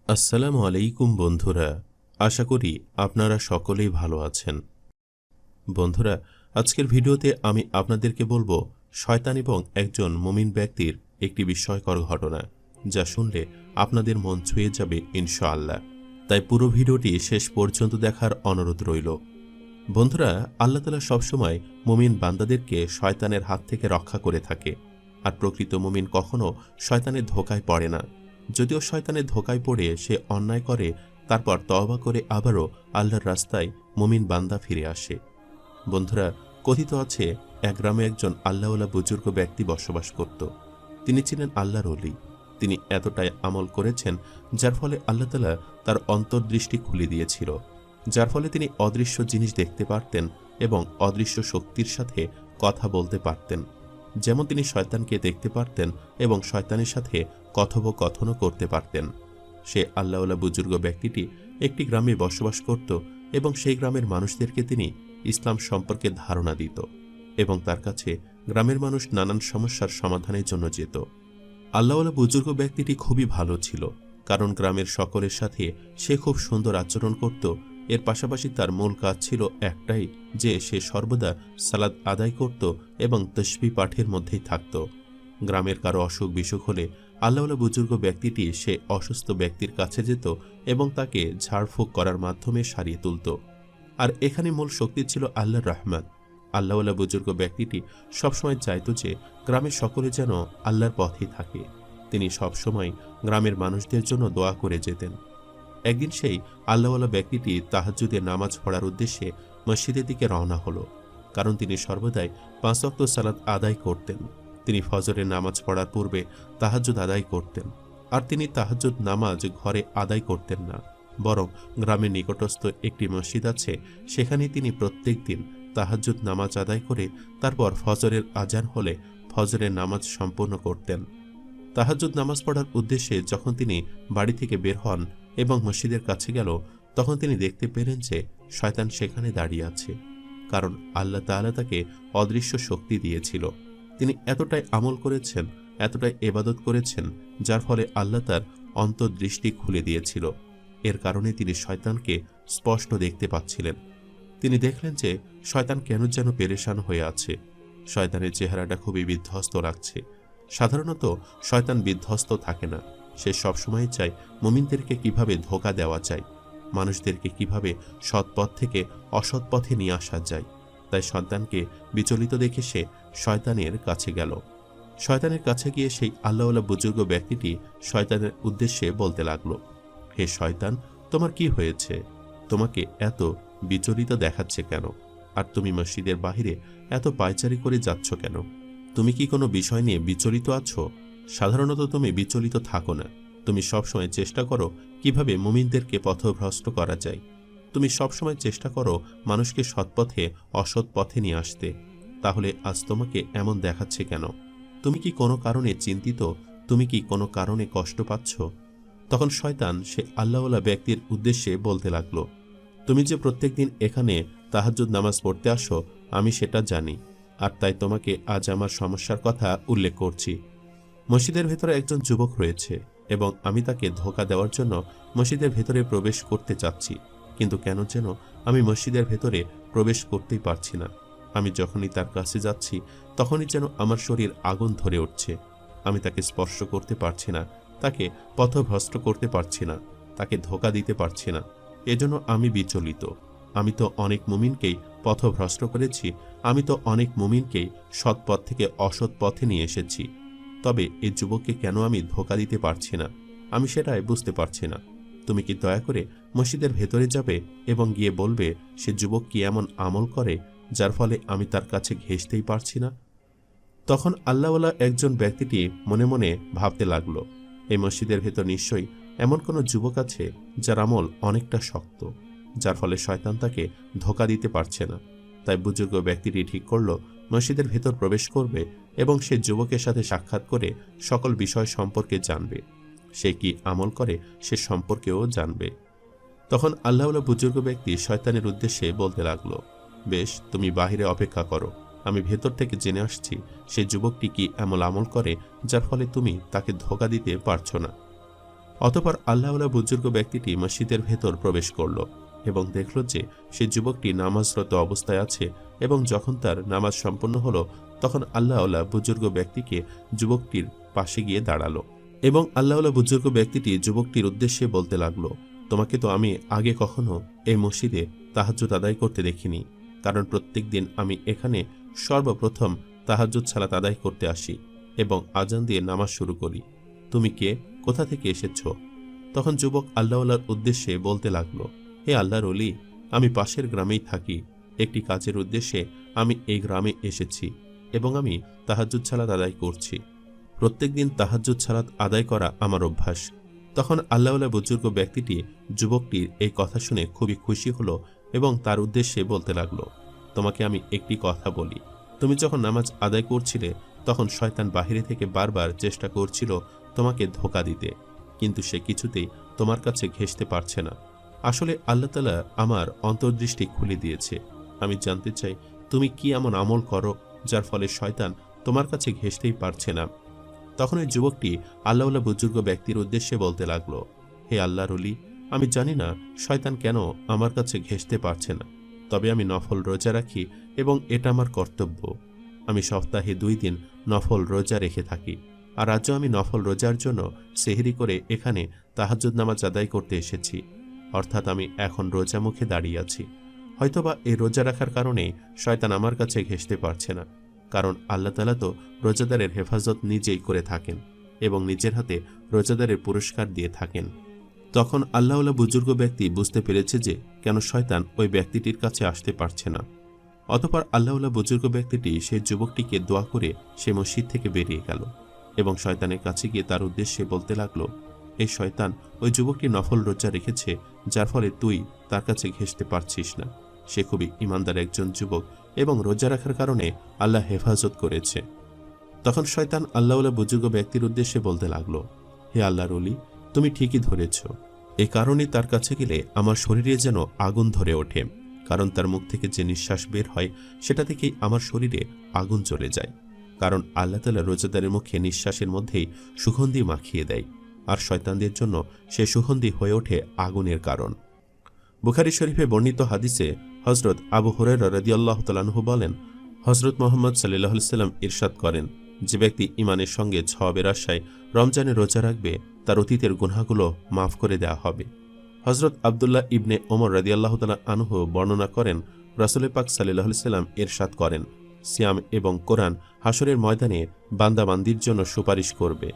আসসালামু আলাইকুম বন্ধুরা, আশা করি আপনারা সকলেই ভালো আছেন। বন্ধুরা, আজকের ভিডিওতে আমি আপনাদেরকে বলবো শয়তান এবং একজন মুমিন ব্যক্তির একটি বিস্ময়কর ঘটনা, যা শুনলে আপনাদের মন ছুঁয়ে যাবে ইনশাআল্লাহ। তাই পুরো ভিডিওটি শেষ পর্যন্ত দেখার অনুরোধ রইল। বন্ধুরা, আল্লাহ তাআলা সবসময় মুমিন বান্দাদেরকে শয়তানের হাত থেকে রক্ষা করে থাকে, আর প্রকৃত মুমিন কখনো শয়তানের ধোঁকায় পড়ে না। যদিও শয়তানের ধোঁকায় পড়ে সে অন্যায় করে, তারপর তওবা করে আবারও আল্লাহর রাস্তায় মুমিন বান্দা ফিরে আসে। বন্ধুরা, কথিত আছে এক গ্রামে একজন আল্লাহওয়ালা বুজুর্গ ব্যক্তি বসবাস করত। তিনি ছিলেন আল্লাহর ওলি। তিনি এতটাই আমল করেছেন যার ফলে আল্লাহ তাআলা তার অন্তর্দৃষ্টি খুলে দিয়েছিল, যার ফলে তিনি অদৃশ্য জিনিস দেখতে পারতেন এবং অদৃশ্য শক্তির সাথে কথা বলতে পারতেন। যেমন তিনি শয়তানকে দেখতে পারতেন এবং শয়তানের সাথে কথোপকথনও করতে পারতেন। সে আল্লাহওয়ালা বুজুর্গ ব্যক্তিটি একটি গ্রামে বসবাস করত এবং সেই গ্রামের মানুষদেরকে তিনি ইসলাম সম্পর্কে ধারণা দিত এবং তার কাছে গ্রামের মানুষ নানান সমস্যার সমাধানের জন্য যেত। আল্লাহওয়ালা বুজুর্গ ব্যক্তিটি খুবই ভালো ছিল, কারণ গ্রামের সকলের সাথে সে খুব সুন্দর আচরণ করত। এর পাশাপাশি তার মূল কাজ ছিল একটাই, যে সে সর্বদা সালাত আদায় করত এবং তসবিহ পাঠের মধ্যেই থাকত। গ্রামের কারো অসুখ বিসুখ হলে আল্লাহওয়ালা বুজুর্গ ব্যক্তিটি সে অসুস্থ ব্যক্তির কাছে যেত এবং তাকে ঝাড়ফুঁক করার মাধ্যমে সারিয়ে তুলত। আর এখানে মূল শক্তি ছিল আল্লাহর রহমত। আল্লাহওয়ালা বুজুর্গ ব্যক্তিটি সবসময় চাইত যে গ্রামের সকলে যেন আল্লাহর পথেই থাকে। তিনি সবসময় গ্রামের মানুষদের জন্য দোয়া করে যেতেন। একদিন সেই আল্লাহওয়ালা ব্যক্তিটি তাহাজ্জুদের নামাজ পড়ার উদ্দেশ্যে মসজিদের দিকে রওনা হলো, কারণ তিনি সর্বদাই 5 ওয়াক্ত সালাত আদায় করতেন। তিনি ফজরের নামাজ পড়ার পূর্বে তাহাজ্জুদ আদায় করতেন, আর তিনি তাহাজ্জুদ নামাজ ঘরে আদায় করতেন না, বরং গ্রামের নিকটস্থ একটি মসজিদ আছে, সেখানে তিনি প্রত্যেক দিন তাহাজ্জুদ নামাজ আদায় করে তারপর ফজরের আজান হলে ফজরের নামাজ সম্পূর্ণ করতেন। তাহাজ্জুদ নামাজ পড়ার উদ্দেশ্যে যখন তিনি বাড়ি থেকে বের হন এবং মসজিদের কাছে গেল, তখন তিনি দেখতে পেলেন যে শয়তান সেখানে দাঁড়িয়ে আছে, কারণ আল্লাহ তাআলা তাকে অদৃশ্য শক্তি দিয়েছিল। তিনি এতটাই আমল করেছেন, এতটাই ইবাদত করেছেন, যার ফলে আল্লাহ তার অন্তর্দৃষ্টি খুলে দিয়েছিল। এর কারণে তিনি শয়তানকে স্পষ্ট দেখতে পাচ্ছিলেন। তিনি দেখলেন যে শয়তান কেন যেন পেরেশান হয়ে আছে। শয়তানের চেহারাটা খুবই বিধ্বস্ত লাগছে। সাধারণত শয়তান বিধ্বস্ত থাকে না, সে সবসময় চায় মুমিনদেরকে কিভাবে ধোঁকা দেওয়া যায়, মানুষদেরকে কিভাবে সৎ পথ থেকে অসৎ পথে নিয়ে আসা যায়। তাই সন্তানকে বিচলিত দেখে সে শয়তানের কাছে গেল। শয়তানের কাছে গিয়ে সেই আল্লাহওয়ালা বুজুর্গ ব্যক্তিটি শয়তানের উদ্দেশ্যে বলতে লাগলো, হে শয়তান, তোমার কি হয়েছে? তোমাকে এত বিচলিত দেখাচ্ছে কেন? আর তুমি মসজিদের বাহিরে এত পায়চারি করে যাচ্ছ কেন? তুমি কি কোনো বিষয় নিয়ে বিচলিত আছো? সাধারণত তুমি বিচলিত থাকো না। তুমি সবসময় চেষ্টা করো কিভাবে মুমিনদেরকে পথভ্রষ্ট করা যায়। তুমি সবসময় চেষ্টা করো মানুষকে সৎপথে অসৎ পথে নিয়ে আসতে। তাহলে আজ তোমাকে এমন দেখাচ্ছে কেন? তুমি কি কোনো কারণে চিন্তিত? তুমি কি কোনো কারণে কষ্ট পাচ্ছ? তখন শয়তান সে আল্লাহওয়ালা ব্যক্তির উদ্দেশ্যে বলতে লাগলো, তুমি যে প্রত্যেকদিন এখানে তাহাজ্জুদ নামাজ পড়তে আসো, আমি সেটা জানি, আর তাই তোমাকে আজ আমার সমস্যার কথা উল্লেখ করছি। মসজিদের ভেতরে একজন যুবক রয়েছে এবং আমি তাকে ধোঁকা দেওয়ার জন্য মসজিদের ভেতরে প্রবেশ করতে চাচ্ছি, কিন্তু কেন যেন আমি মসজিদের ভেতরে প্রবেশ করতেই পারছি না। আমি যখনই তার কাছে যাচ্ছি তখনই যেন আমার শরীর আগুন ধরে উঠছে। আমি তাকে স্পর্শ করতে পারছি না, তাকে পথভ্রষ্ট করতে পারছি না, তাকে ধোঁকা দিতে পারছি না। এজন্য আমি বিচলিত। আমি তো অনেক মুমিনকেই পথভ্রষ্ট করেছি, আমি তো অনেক মুমিনকেই সৎ পথ থেকে অসৎ পথে নিয়ে এসেছি, তবে এই যুবককে কেন আমি ধোঁকা দিতে পারছি না, আমি সেটাই বুঝতে পারছি না। তুমি কি দয়া করে মসজিদের ভেতরে যাবে এবং গিয়ে বলবে সে যুবক কি এমন আমল করে যার ফলে আমি তার কাছে ঘেঁষতেই পারছি না? তখন আল্লাহওয়ালা একজন ব্যক্তিটি মনে মনে ভাবতে লাগলো, এই মসজিদের ভেতর নিশ্চয়ই এমন কোনো যুবক আছে যার আমল অনেকটা শক্ত, যার ফলে শয়তান তাকে ধোঁকা দিতে পারছে না। তাই বুজুর্গ ব্যক্তিটি ঠিক করল মসজিদের ভেতর প্রবেশ করবে এবং সে যুবকের সাথে সাক্ষাৎ করে সকল বিষয় সম্পর্কে জানবে। সে কি আমল করে সে সম্পর্কেও জানবে। তখন আল্লাহওয়ালা বুজুর্গ ব্যক্তি শয়তানের উদ্দেশ্যে বলতে লাগলো, বেশ, তুমি বাহিরে অপেক্ষা করো, আমি ভেতর থেকে জেনে আসছি সেই যুবকটি কি এমন আমল করে যার ফলে তুমি তাকে ধোঁকা দিতে পারছো না। অতঃপর আল্লাহওয়ালা বুজুর্গ ব্যক্তিটি মসজিদের ভেতর প্রবেশ করল এবং দেখল যে সে যুবকটি নামাজরত অবস্থায় আছে এবং যখন তার নামাজ সম্পন্ন হলো তখন আল্লাহওয়ালা বুজুর্গ ব্যক্তিকে যুবকটির পাশে গিয়ে দাঁড়ালো এবং আল্লাহওয়ালা বুজুর্গ ব্যক্তিটি যুবকটির উদ্দেশ্যে বলতে লাগলো, তোমাকে তো আমি আগে কখনো এই মসজিদে তাহাজ্জুদ আদায় করতে দেখিনি, কারণ প্রত্যেক দিন আমি এখানে সর্বপ্রথম তাহাজ্জুদ সালাত আদায় করতে আসি এবং আজান দিয়ে নামাজ শুরু করি। তুমি কে, কোথা থেকে এসেছ? তখন যুবক আল্লাহওয়ালার উদ্দেশ্যে বলতে লাগলো, হে আল্লাহর ওলি, আমি পাশের গ্রামেই থাকি, একটি কাজের উদ্দেশ্যে আমি এই গ্রামে এসেছি এবং আমি তাহাজ্জুদ সালাত আদায় করছি। প্রত্যেক দিন তাহাজ্জুদ সালাত আদায় করা আমার অভ্যাস। তখন আল্লাহওয়ালা বুজুর্গ ব্যক্তিটি যুবকটির এই কথা শুনে খুবই খুশি হলো এবং তার উদ্দেশ্যে বলতে লাগলো, তোমাকে আমি একটি কথা বলি, তুমি যখন নামাজ আদায় করছিলে তখন শয়তান বাহিরে থেকে বারবার চেষ্টা করছিল তোমাকে ধোঁকা দিতে, কিন্তু সে কিছুতেই তোমার কাছে ঘেঁষতে পারছে না। আসলে আল্লাহ তাআলা আমার অন্তর্দৃষ্টি খুলে দিয়েছে। আমি জানতে চাই তুমি কি এমন আমল করো যার ফলে শয়তান তোমার কাছে ঘেঁষতেই পারছে না। তখন ওই যুবকটি আল্লাহওয়ালা বুজুর্গ ব্যক্তির উদ্দেশ্যে বলতে লাগলো, হে আল্লাহর ওলি, আমি জানি না শয়তান কেন আমার কাছে ঘেঁষতে পারছে না, তবে আমি নফল রোজা রাখি এবং এটা আমার কর্তব্য। আমি সপ্তাহে 2 দিন নফল রোজা রেখে থাকি, আর আজও আমি নফল রোজার জন্য সেহরি করে এখানে তাহাজ্জুদ নামাজ আদায় করতে এসেছি, অর্থাৎ আমি এখন রোজা মুখে দাঁড়িয়ে আছি। হয়তোবা এই রোজা রাখার কারণে শয়তান আমার কাছে ঘেঁষতে পারছে না, কারণ আল্লাহ তাআলা তো রোজাদারের হেফাজত নিজেই করে থাকেন এবং নিজের হাতে রোজাদারের পুরস্কার দিয়ে থাকেন। তখন আল্লাহওয়ালা বুজুর্গ ব্যক্তি বুঝতে পেরেছে যে কেন শয়তান ওই ব্যক্তিটির কাছে আসতে পারছে না। অতঃপর আল্লাহওয়ালা বুজুর্গ ব্যক্তিটি সেই যুবকটিকে দোয়া করে সে মসজিদ থেকে বেরিয়ে গেল এবং শয়তানের কাছে গিয়ে তার উদ্দেশ্যে বলতে লাগলো, এই শয়তান ওই যুবকটি নফল রোজা রেখেছে যার ফলে তুই তার কাছে ঘেঁষতে পারছিস না। সে খুবই ইমানদার একজন যুবক এবং রোজা রাখার কারণে আল্লাহ হেফাজত করেছে। তখন শয়তান আল্লাহওয়ালা বুজুর্গ ব্যক্তির উদ্দেশ্যে বলতে লাগলো, হে আল্লাহর ওলি, তুমি ঠিকই ধরেছ। এই কারণে তার কাছে গেলে আমার শরীরে যেন আগুন ধরে ওঠে, কারণ তার মুখ থেকে যে নিঃশ্বাস বের হয় সেটা থেকেই আমার শরীরে আগুন চলে যায়, কারণ আল্লাহ তাআলা রোজাদারের মুখে নিঃশ্বাসের মধ্যেই সুগন্ধি মাখিয়ে দেয়, আর শয়তানদের জন্য সে সুগন্ধি হয়ে ওঠে আগুনের কারণ। বুখারী শরীফে বর্ণিত হাদিসে হযরত আবু হুরায়রা রাদিয়াল্লাহু তাআলা আনহু বলেন, হযরত মুহাম্মদ সাল্লাল্লাহু আলাইহি ওয়াসাল্লাম ইরশাদ করেন, যে ব্যক্তি ঈমানের সঙ্গে সওয়াবের আশায় রমজানে রোজা রাখবে তার অতীতের গুনাহগুলো মাফ করে দেওয়া হবে। হযরত আব্দুল্লাহ ইবনে ওমর রাদিয়াল্লাহু তাআলা আনহু বর্ণনা করেন, রাসূল পাক সাল্লাল্লাহু আলাইহি ওয়াসাল্লাম ইরশাদ করেন, সিয়াম এবং কোরআন হাসরের ময়দানে বান্দাবান্দির জন্য সুপারিশ করবে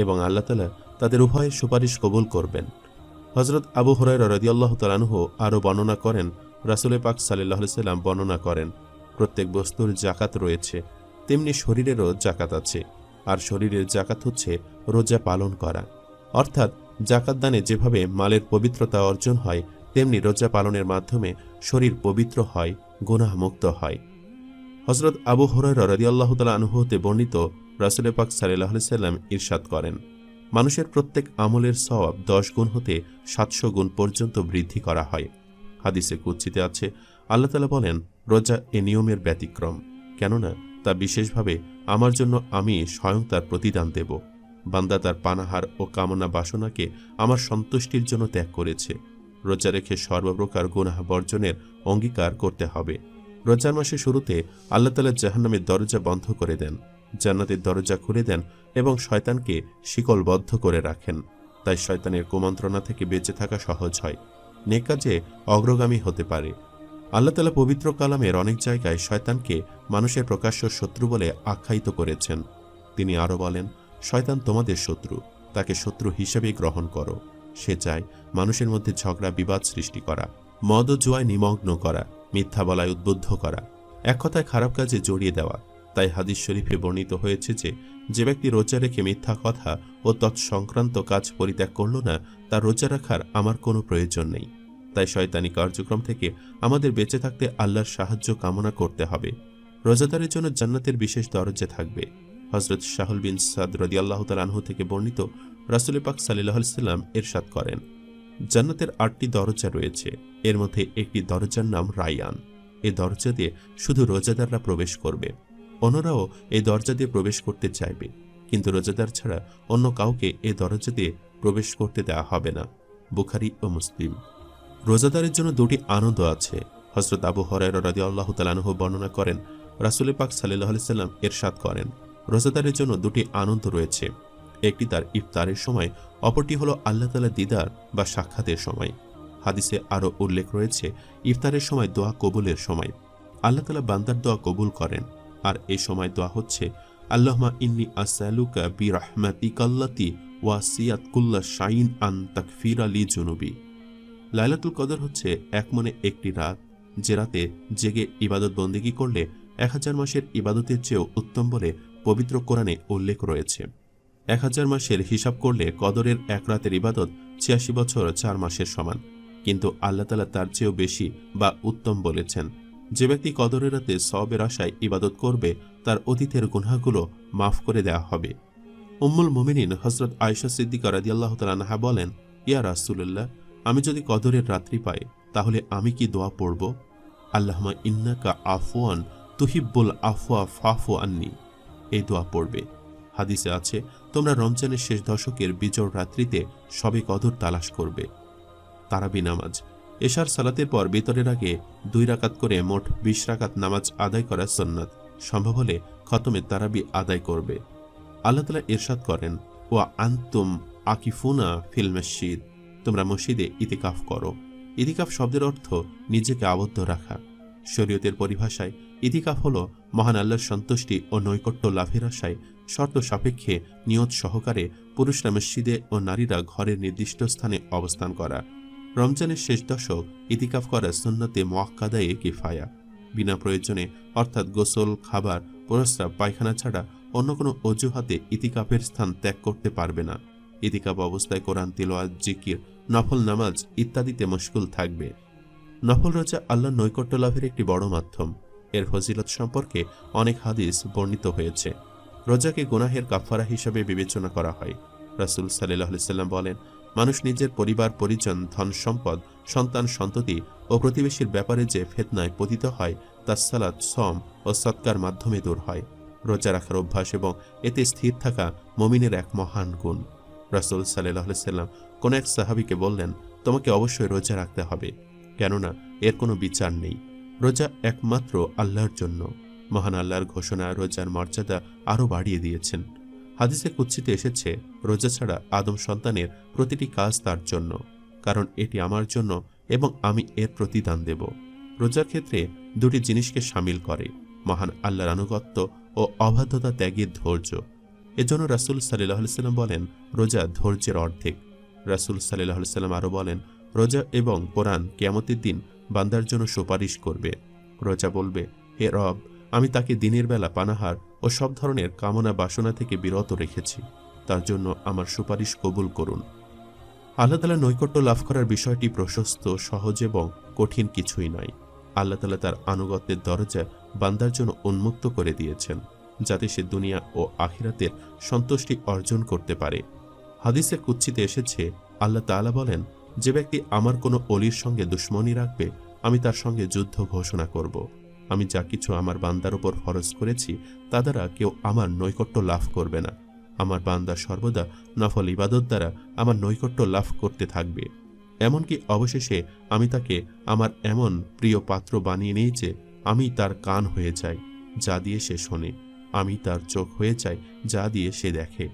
এবং আল্লাহ তাআলা তাদের উভয়ের সুপারিশ কবুল করবেন। হযরত আবু হুরায়রা রাদিয়াল্লাহু তাআলা আনহু আরও বর্ণনা করেন, রাসূল পাক সাল্লাল্লাহু আলাইহি ওয়াসাল্লাম বর্ণনা করেন, প্রত্যেক বস্তুর যাকাত রয়েছে, তেমনি শরীরেরও যাকাত আছে, আর শরীরের যাকাত হচ্ছে রোজা পালন করা। অর্থাৎ যাকাত দানে যেভাবে মালের পবিত্রতা অর্জন হয়, তেমনি রোজা পালনের মাধ্যমে শরীর পবিত্র হয়, গুনাহমুক্ত হয়। হযরত আবু হুরায়রা রাদিয়াল্লাহু তাআলা আনহু হতে বর্ণিত, রাসূল পাক সাল্লাল্লাহু আলাইহি ওয়াসাল্লাম ইরশাদ করেন, মানুষের প্রত্যেক আমলের সওয়াব 10 গুণ হতে 700 গুণ পর্যন্ত বৃদ্ধি করা হয়। হাদিসে কুদসিতে আছে, আল্লাহ তাআলা বলেন, রোজা এ নিয়মের ব্যতিক্রম, কেননা তা বিশেষভাবে আমার জন্য আমি স্বয়ং তার প্রতিদান দেব। বান্দা তার পানাহার ও কামনা বাসনাকে আমার সন্তুষ্টির জন্য ত্যাগ করেছে। রোজা রেখে সর্বপ্রকার গুনাহ বর্জনের অঙ্গীকার করতে হবে। রোজার মাসের শুরুতে আল্লাহ তাআলা জাহান্নামের দরজা বন্ধ করে দেন, জান্নাতের দরজা খুলে দেন এবং শয়তানকে শিকলবদ্ধ করে রাখেন। তাই শয়তানের কুমন্ত্রণা থেকে বেঁচে থাকা সহজ হয়, নেক কাজে অগ্রগামী হতে পারে। আল্লাহ তাআলা পবিত্র কালামের অনেক জায়গায় শয়তানকে মানুষের প্রকাশ্য শত্রু বলে আখ্যায়িত করেছেন। তিনি আরও বলেন, শয়তান তোমাদের শত্রু, তাকে শত্রু হিসেবেই গ্রহণ করো। সে চায় মানুষের মধ্যে ঝগড়া বিবাদ সৃষ্টি করা, মদ ও জুয়ায় নিমগ্ন করা, মিথ্যা বলায় উদ্বুদ্ধ করা, এক কথায় খারাপ কাজে জড়িয়ে দেওয়া। তাই হাদিস শরীফে বর্ণিত হয়েছে যে ব্যক্তি রোজা রেখে মিথ্যা কথা ও তৎসংক্রান্ত কাজ পরিত্যাগ করল না, তার রোজা রাখার আমার কোনো প্রয়োজন নেই। তাই শয়তানি কার্যক্রম থেকে আমাদের বেঁচে থাকতে আল্লাহর সাহায্য কামনা করতে হবে। রোজাদারের জন্য জান্নাতের বিশেষ দরজা থাকবে। হযরত সাহল বিন সাদ রাদিয়াল্লাহু তাআলা আনহু থেকে বর্ণিত, রাসূল পাক সাল্লাল্লাহু আলাইহি ওয়াসাল্লাম ইরশাদ করেন, জান্নাতের 8টি দরজা রয়েছে, এর মধ্যে একটি দরজার নাম রায়্যান। এই দরজা দিয়ে শুধু রোজাদাররা প্রবেশ করবে, অন্যরাও এই দরজা দিয়ে প্রবেশ করতে চাইবে, কিন্তু রোজাদার ছাড়া অন্য কাউকে এই দরজা দিয়ে প্রবেশ করতে দেওয়া হবে না। বুখারী ও মুসলিম। রোজাদারের জন্য দুটি আনন্দ আছে। হযরত আবু হুরায়রা রাদিয়াল্লাহু তাআলা আনহু বর্ণনা করেন, রাসূল পাক সাল্লাল্লাহু আলাইহি সাল্লাম ইরশাদ করেন, রোজাদারের জন্য দুটি আনন্দ রয়েছে। একটি তার ইফতারের সময়, অপরটি হলো আল্লাহ তাআলার দিদার বা সাক্ষাতের সময়। হাদিসে আরও উল্লেখ রয়েছে, ইফতারের সময় দোয়া কবুলের সময়। আল্লাহ তাআলা বান্দার দোয়া কবুল করেন। আর এই সময় দোয়া হচ্ছে, আল্লাহুম্মা ইন্নী আসআলুকা বিরাহমাতিকাল্লাতী ওয়াসিআত কুল্লা শাইইন আন তাগফিরা লি যুনুবি। লাইলাতুল কদর হচ্ছে এক মনে একটি রাত, যে রাতে জেগে ইবাদত বন্দেগী করলে 1000 মাসের ইবাদতের চেয়েও উত্তম বলে পবিত্র কোরআনে উল্লেখ রয়েছে। 1000 মাসের হিসাব করলে কদরের এক রাতের ইবাদত 86 বছর 4 মাসের সমান। কিন্তু আল্লাহ তাআলা তার চেয়েও বেশি বা উত্তম বলেছেন। যে ব্যক্তি কদরের রাতে সওয়াবের আশায় ইবাদত করবে, তার অতীতের গুনাহগুলো মাফ করে দেওয়া হবে। উম্মুল মুমিনিন হযরত আয়েশা সিদ্দিকা রাদিয়াল্লাহু তাআলা আনহা বলেন, ইয়া রাসূলুল্লাহ, আমি যদি কদরের রাত্রি পাই, তাহলে আমি কি দোয়া পড়ব? আল্লাহুম্মা ইন্নাকা আফওয়ান তুহিব্বুল আফওয়া ফাফু আন্নি। এই দোয়া পড়বে। হাদিসে আছে, তোমরা রমজানের শেষ দশকের বিজোড় রাত্রিতে সবে কদর তালাশ করবে। তারাবি নামাজ। এশার সালাতের পর বিতরের আগে 2 রাকাত করে মোট 20 রাকাত নামাজ আদায় করা সুন্নাত। সম্ভব হলে খতমে তারাবি আদায় করবে। আল্লাহ তাআলা ইরশাদ করেন, ওয়া আনতুম আকিফুনা ফিল মসজিদ। তোমরা মসজিদে ইতিকাফ করো। ইতিকাফ শব্দের অর্থ নিজেকে আবদ্ধ রাখা। শরীয়তের পরিভাষায় ইতিকাফ হল মহান আল্লাহর সন্তুষ্টি ও নৈকট্য লাভের আশায় শর্ত সাপেক্ষে নিয়ত সহকারে পুরুষরা মসজিদে ও নারীরা ঘরের নির্দিষ্ট স্থানে অবস্থান করা। রমজানের শেষ দশক ইতিকাফ করা সুন্নতে মুআক্কাদায়ে কিফায়া। বিনা প্রয়োজনে অর্থাৎ গোসল, খাবার, প্রস্রাব, পায়খানা ছাড়া অন্য কোনো অজুহাতে ইতিকাফের স্থান ত্যাগ করতে পারবে না। ইতিকাফ অবস্থায় কোরআন তিলাওয়াত, জিকির, নফল নামাজ ইত্যাদিতে মশগুল থাকবে। নফল রোজা আল্লাহর নৈকট্য লাভের একটি বড় মাধ্যম। এর ফজিলত সম্পর্কে অনেক হাদিস বর্ণিত হয়েছে। রোজাকে গুনাহের কাফারা হিসাবে বিবেচনা করা হয়। রাসূল সাল্লাল্লাহু আলাইহি সাল্লাম বলেন, মানুষ নিজের পরিবার পরিজন, ধন সম্পদ, সন্তান সন্ততি ও প্রতিবেশীর ব্যাপারে যে ফিতনায় পতিত হয়, তা সালাত, সওম ও সদকার মাধ্যমে দূর হয়। রোজা রাখার অভ্যাস এবং এতে স্থির থাকা মুমিনের এক মহান গুণ। রাসূল সাল্লাল্লাহু আলাইহি সাল্লাম কোন এক সাহাবীকে বললেন, তোমাকে অবশ্যই রোজা রাখতে হবে, কেননা এর কোনো বিচার নেই। রোজা একমাত্র আল্লাহর জন্য। মহান আল্লাহর ঘোষণা রোজার মর্যাদা আরও বাড়িয়ে দিয়েছেন। হাদিসে কুদসিতে এসেছে, রোজা ছাড়া আদম সন্তানের প্রতিটি কাজ তার জন্য, কারণ এটি আমার জন্য এবং আমি এর প্রতিদান দেব। রোজার ক্ষেত্রে দুটি জিনিসকে শামিল করে, মহান আল্লাহর আনুগত্য ও অবাধ্যতা ত্যাগের ধৈর্য। এজন্য রাসূল সাল্লাল্লাহু আলাইহি সাল্লাম বলেন, রোজা ধৈর্যের অর্ধেক। রাসূল সাল্লাল্লাহু আলাইহি সাল্লাম আরও বলেন, রোজা এবং কোরআন কিয়ামতের দিন বান্দার জন্য সুপারিশ করবে। রোজা বলবে, হে রব, আমি তাকে দিনের বেলা পানাহার ও সব ধরনের কামনা বাসনা থেকে বিরত রেখেছি, তার জন্য আমার সুপারিশ কবুল করুন। আল্লাহ তাআলা নৈকট্য লাভ করার বিষয়টি প্রশস্ত, সহজ এবং কঠিন কিছুই নয়। আল্লাহ তাআলা তার আনুগত্যের দরজা বান্দার জন্য উন্মুক্ত করে দিয়েছেন, যাতে সে দুনিয়া ও আখিরাতের সন্তুষ্টি অর্জন করতে পারে। হাদিসে কুদসিতে এসেছে, আল্লাহ তাআলা বলেন, যে ব্যক্তি আমার কোনো অলির সঙ্গে দুশমনি রাখবে, আমি তার সঙ্গে যুদ্ধ ঘোষণা করব। আমি যা কিছু আমার বান্দার উপর ফরজ করেছি, তা দ্বারা কেউ আমার নৈকট্য লাভ করবে না। আমার বান্দা সর্বদা নফল ইবাদত দ্বারা আমার নৈকট্য লাভ করতে থাকবে। এমনকি অবশেষে আমি তাকে আমার এমন প্রিয় পাত্র বানিয়ে নিই যে আমি তার কান হয়ে যাই, যা দিয়ে সে শোনে, আমি তার চোখ হয়ে যাই, যা দিয়ে সে দেখে,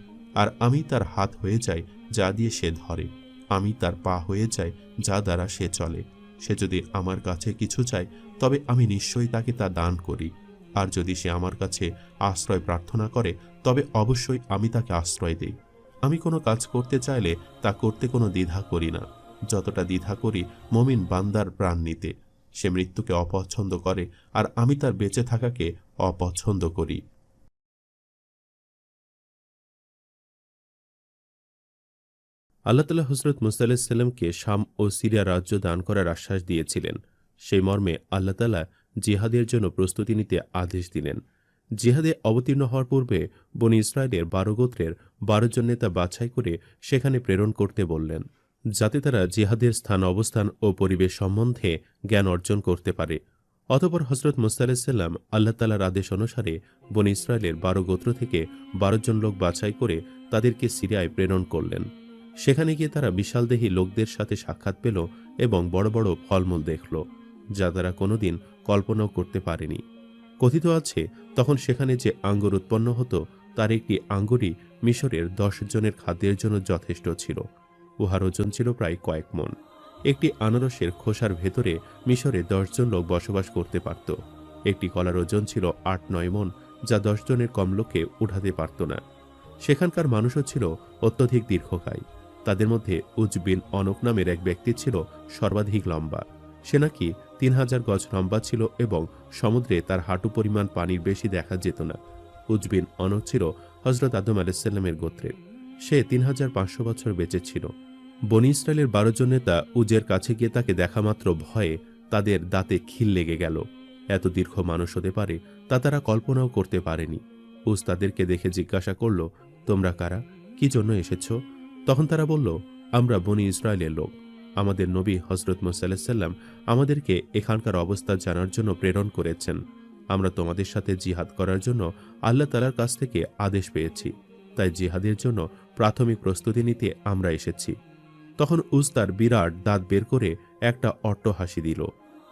আর আমি তার হাত হয়ে যাই, যা দিয়ে সে ধরে, আমি তার পা হয়ে যাই, যা দ্বারা সে চলে। সে যদি আমার কাছে কিছু চায়, তবে আমি নিশ্চয়ই তাকে তা দান করি। আর যদি সে আমার কাছে আশ্রয় প্রার্থনা করে, তবে অবশ্যই আমি তাকে আশ্রয় দেই। আমি কোনো কাজ করতে চাইলে তা করতে কোনো দ্বিধা করি না, যতটা দ্বিধা করি মুমিন বান্দার প্রাণ নিতে। সে মৃত্যুকে অপছন্দ করে, আর আমি তার বেঁচে থাকাকে অপছন্দ করি। আল্লাহ তাআলা হযরত মুসা আলাইহিস সালামকে শাম ও সিরিয়া রাজ্য দান করার আশ্বাস দিয়েছিলেন। সেই মর্মে আল্লাহ তাআলা জিহাদের জন্য প্রস্তুতি নিতে আদেশ দিলেন। জিহাদে অবতীর্ণ হওয়ার পূর্বে বনী ইসরায়েলের 12 গোত্রের 12 জন নেতা বাছাই করে সেখানে প্রেরণ করতে বললেন, যাতে তারা জিহাদের স্থান, অবস্থান ও পরিবেশ সম্বন্ধে জ্ঞান অর্জন করতে পারে। অতঃপর হযরত মুসা আলাইহিস সালাম আল্লাহ তাআলার আদেশ অনুসারে বনী ইসরায়েলের 12 গোত্র থেকে 12 জন লোক বাছাই করে তাদেরকে সিরিয়ায় প্রেরণ করলেন। সেখানে গিয়ে তারা বিশালদেহী লোকদের সাথে সাক্ষাৎ পেল এবং বড় বড় ফলমূল দেখল, যা তারা কোনোদিন কল্পনাও করতে পারেনি। কথিত আছে তখন সেখানে যে আঙ্গুর উৎপন্ন হতো তার একটি আঙ্গুরই মিশরের 10 জনের খাদ্যের জন্য যথেষ্ট ছিল। উহার ওজন ছিল প্রায় কয়েক মণ। একটি আনারসের খোসার ভেতরে মিশরে 10 জন লোক বসবাস করতে পারত। একটি কলার ওজন ছিল 8-9 মণ, যা 10 জনের কম লোককে উঠাতে পারত না। সেখানকার মানুষও ছিল অত্যধিক দীর্ঘকায়। তাদের মধ্যে উজ বিন অনক নামের এক ব্যক্তি ছিল সর্বাধিক লম্বা। সে নাকি 3000 গজ লম্বা ছিল এবং সমুদ্রে তার হাঁটু পরিমাণ পানির বেশি দেখা যেত না। উজ বিন অনক ছিল হজরত আদম আলাইহিসসালামের গোত্রের। সে 3500 বছর বেঁচে ছিল। বনি ইসরায়েলের 12 জন নেতা উজের কাছে গিয়ে তাকে দেখা মাত্র ভয়ে তাদের দাঁতে খিল লেগে গেল। এত দীর্ঘ মানুষ হতে পারে তা তারা কল্পনাও করতে পারেনি। উজ তাদেরকে দেখে জিজ্ঞাসা করল, তোমরা কারা, কি জন্য এসেছ? তখন তারা বলল, আমরা বনি ইসরায়েলের লোক। আমাদের নবী হজরত মুসা আলাইহিস সালাম আমাদেরকে এখানকার অবস্থা জানার জন্য প্রেরণ করেছেন। আমরা তোমাদের সাথে জিহাদ করার জন্য আল্লাহ তাআলার কাছ থেকে আদেশ পেয়েছি, তাই জিহাদের জন্য প্রাথমিক প্রস্তুতি নিতে আমরা এসেছি। তখন উজ তার বিরাট দাঁত বের করে একটা অট্টহাসি দিল।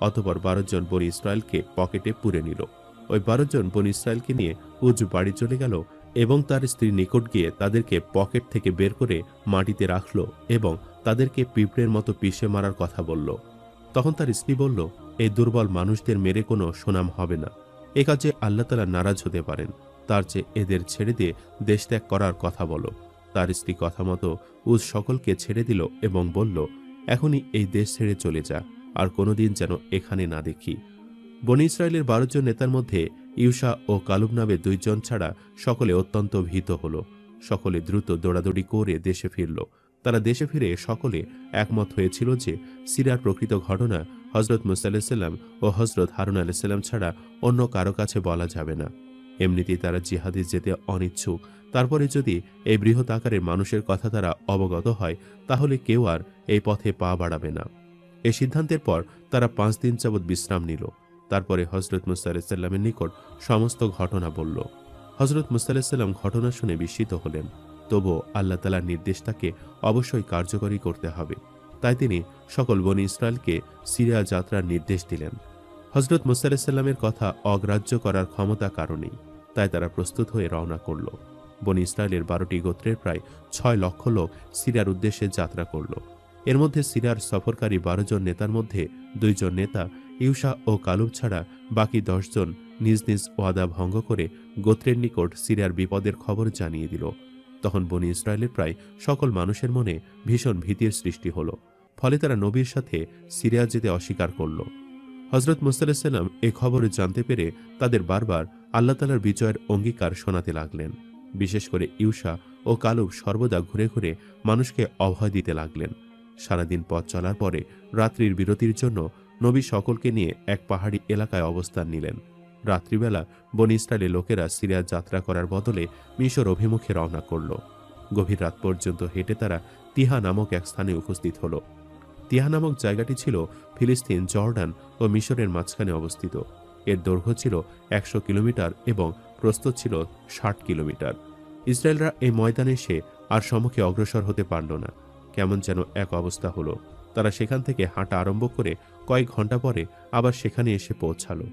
অতঃপর 12 জন বনি ইসরায়েলকে পকেটে পুরে নিল। ওই 12 জন বনি ইসরায়েলকে নিয়ে উজ বাড়ি চলে গেল এবং তার স্ত্রীর নিকট গিয়ে তাদেরকে পকেট থেকে বের করে মাটিতে রাখল এবং তাদেরকে পিঁপড়ের মতো পিষে মারার কথা বলল। তখন তার স্ত্রী বলল, এই দুর্বল মানুষদের মেরে কোনো সুনাম হবে না। এ কাজে আল্লাহ তাআলা নারাজ হতে পারেন, তার চেয়ে এদের ছেড়ে দিয়ে দেশ ত্যাগ করার কথা বলো। তার স্ত্রী কথা মতো উজ সকলকে ছেড়ে দিল এবং বলল, এখনই এই দেশ ছেড়ে চলে যা, আর কোনোদিন যেন এখানে না দেখি। বনি ইসরায়েলের 12 জন নেতার মধ্যে ইউশা ও কালুব নামে 2 জন ছাড়া সকলে অত্যন্ত ভীত হল। সকলে দ্রুত দৌড়াদৌড়ি করে দেশে ফিরল। তারা দেশে ফিরে সকলে একমত হয়েছিল যে সিরিয়ার প্রকৃত ঘটনা হজরত মুসা আলাইহিস সালাম ও হজরত হারুন আলাইহিস সালাম ছাড়া অন্য কারো কাছে বলা যাবে না। এমনিতেই তারা জিহাদে যেতে অনিচ্ছুক, তারপরে যদি এই বৃহৎ আকারের মানুষের কথা তারা অবগত হয় তাহলে কেউ আর এই পথে পা বাড়াবে না। এই সিদ্ধান্তের পর তারা 5 দিন যাবৎ বিশ্রাম নিল। তারপরে হজরত মুসা আলাইহিস সালামের নিকট সমস্ত ঘটনা বলল। হজরত মুসা আলাইহিস সালাম ঘটনা শুনে বিস্মিত হলেন। তবুও আল্লাহ তাআলার নির্দেশ তাকে অবশ্যই কার্যকরী করতে হবে, তাই তিনি সকল বনি ইসরায়েলকে সিরিয়া যাত্রার নির্দেশ দিলেন। হজরত মুসা আলাইহিস সালামের কথা অগ্রাহ্য করার ক্ষমতা কারণেই তাই তারা প্রস্তুত হয়ে রওনা করল। বনি ইসরায়েলের 12টি গোত্রের প্রায় 6 লক্ষ লোক সিরিয়ার উদ্দেশ্যে যাত্রা করল। এর মধ্যে সিরিয়ার সফরকারী 12 জন নেতার মধ্যে 2 জন নেতা ইউশা ও কালুব ছাড়া বাকি 10 জন নিজ নিজ ওয়াদা ভঙ্গ করে গোত্রের নিকট সিরিয়ার বিপদের খবর জানিয়ে দিল। তখন বনি ইসরায়েলের প্রায় সকল মানুষের মনে ভীষণ ভীতির সৃষ্টি হল। ফলে তারা নবীর সাথে সিরিয়া যেতে অস্বীকার করল। হজরত মুসা আলাইহিস সালাম এই খবর জানতে পেরে তাদের বারবার আল্লাহ তাআলার বিজয়ের অঙ্গীকার শোনাতে লাগলেন। বিশেষ করে ইউশা ও কালুব সর্বদা ঘুরে ঘুরে মানুষকে অভয় দিতে লাগলেন। সারাদিন পথ চলার পরে রাত্রির বিরতির জন্য নবী সকলকে নিয়ে এক পাহাড়ি এলাকায় অবস্থান নিলেন। রাত্রিবেলা বনি ইসরায়েলের লোকেরা সিরিয়া যাত্রা করার বদলে মিশর অভিমুখে রওনা করল। গভীর রাত পর্যন্ত হেঁটে তারা তিহা নামক এক স্থানে উপস্থিত হল। তিহা নামক জায়গাটি ছিল ফিলিস্তিন, জর্ডান ও মিশরের মাঝখানে অবস্থিত। এর দৈর্ঘ্য ছিল 100 কিলোমিটার এবং প্রস্থ ছিল 60 কিলোমিটার। ইসরায়েলরা এই ময়দানে এসে আর সম্মুখে অগ্রসর হতে পারল না। কেমন যেন এক অবস্থা হলো। তারা সেখান থেকে হাঁটা আরম্ভ করে কয়েক ঘন্টা পরে আবার সেখানে এসে পৌঁছালো।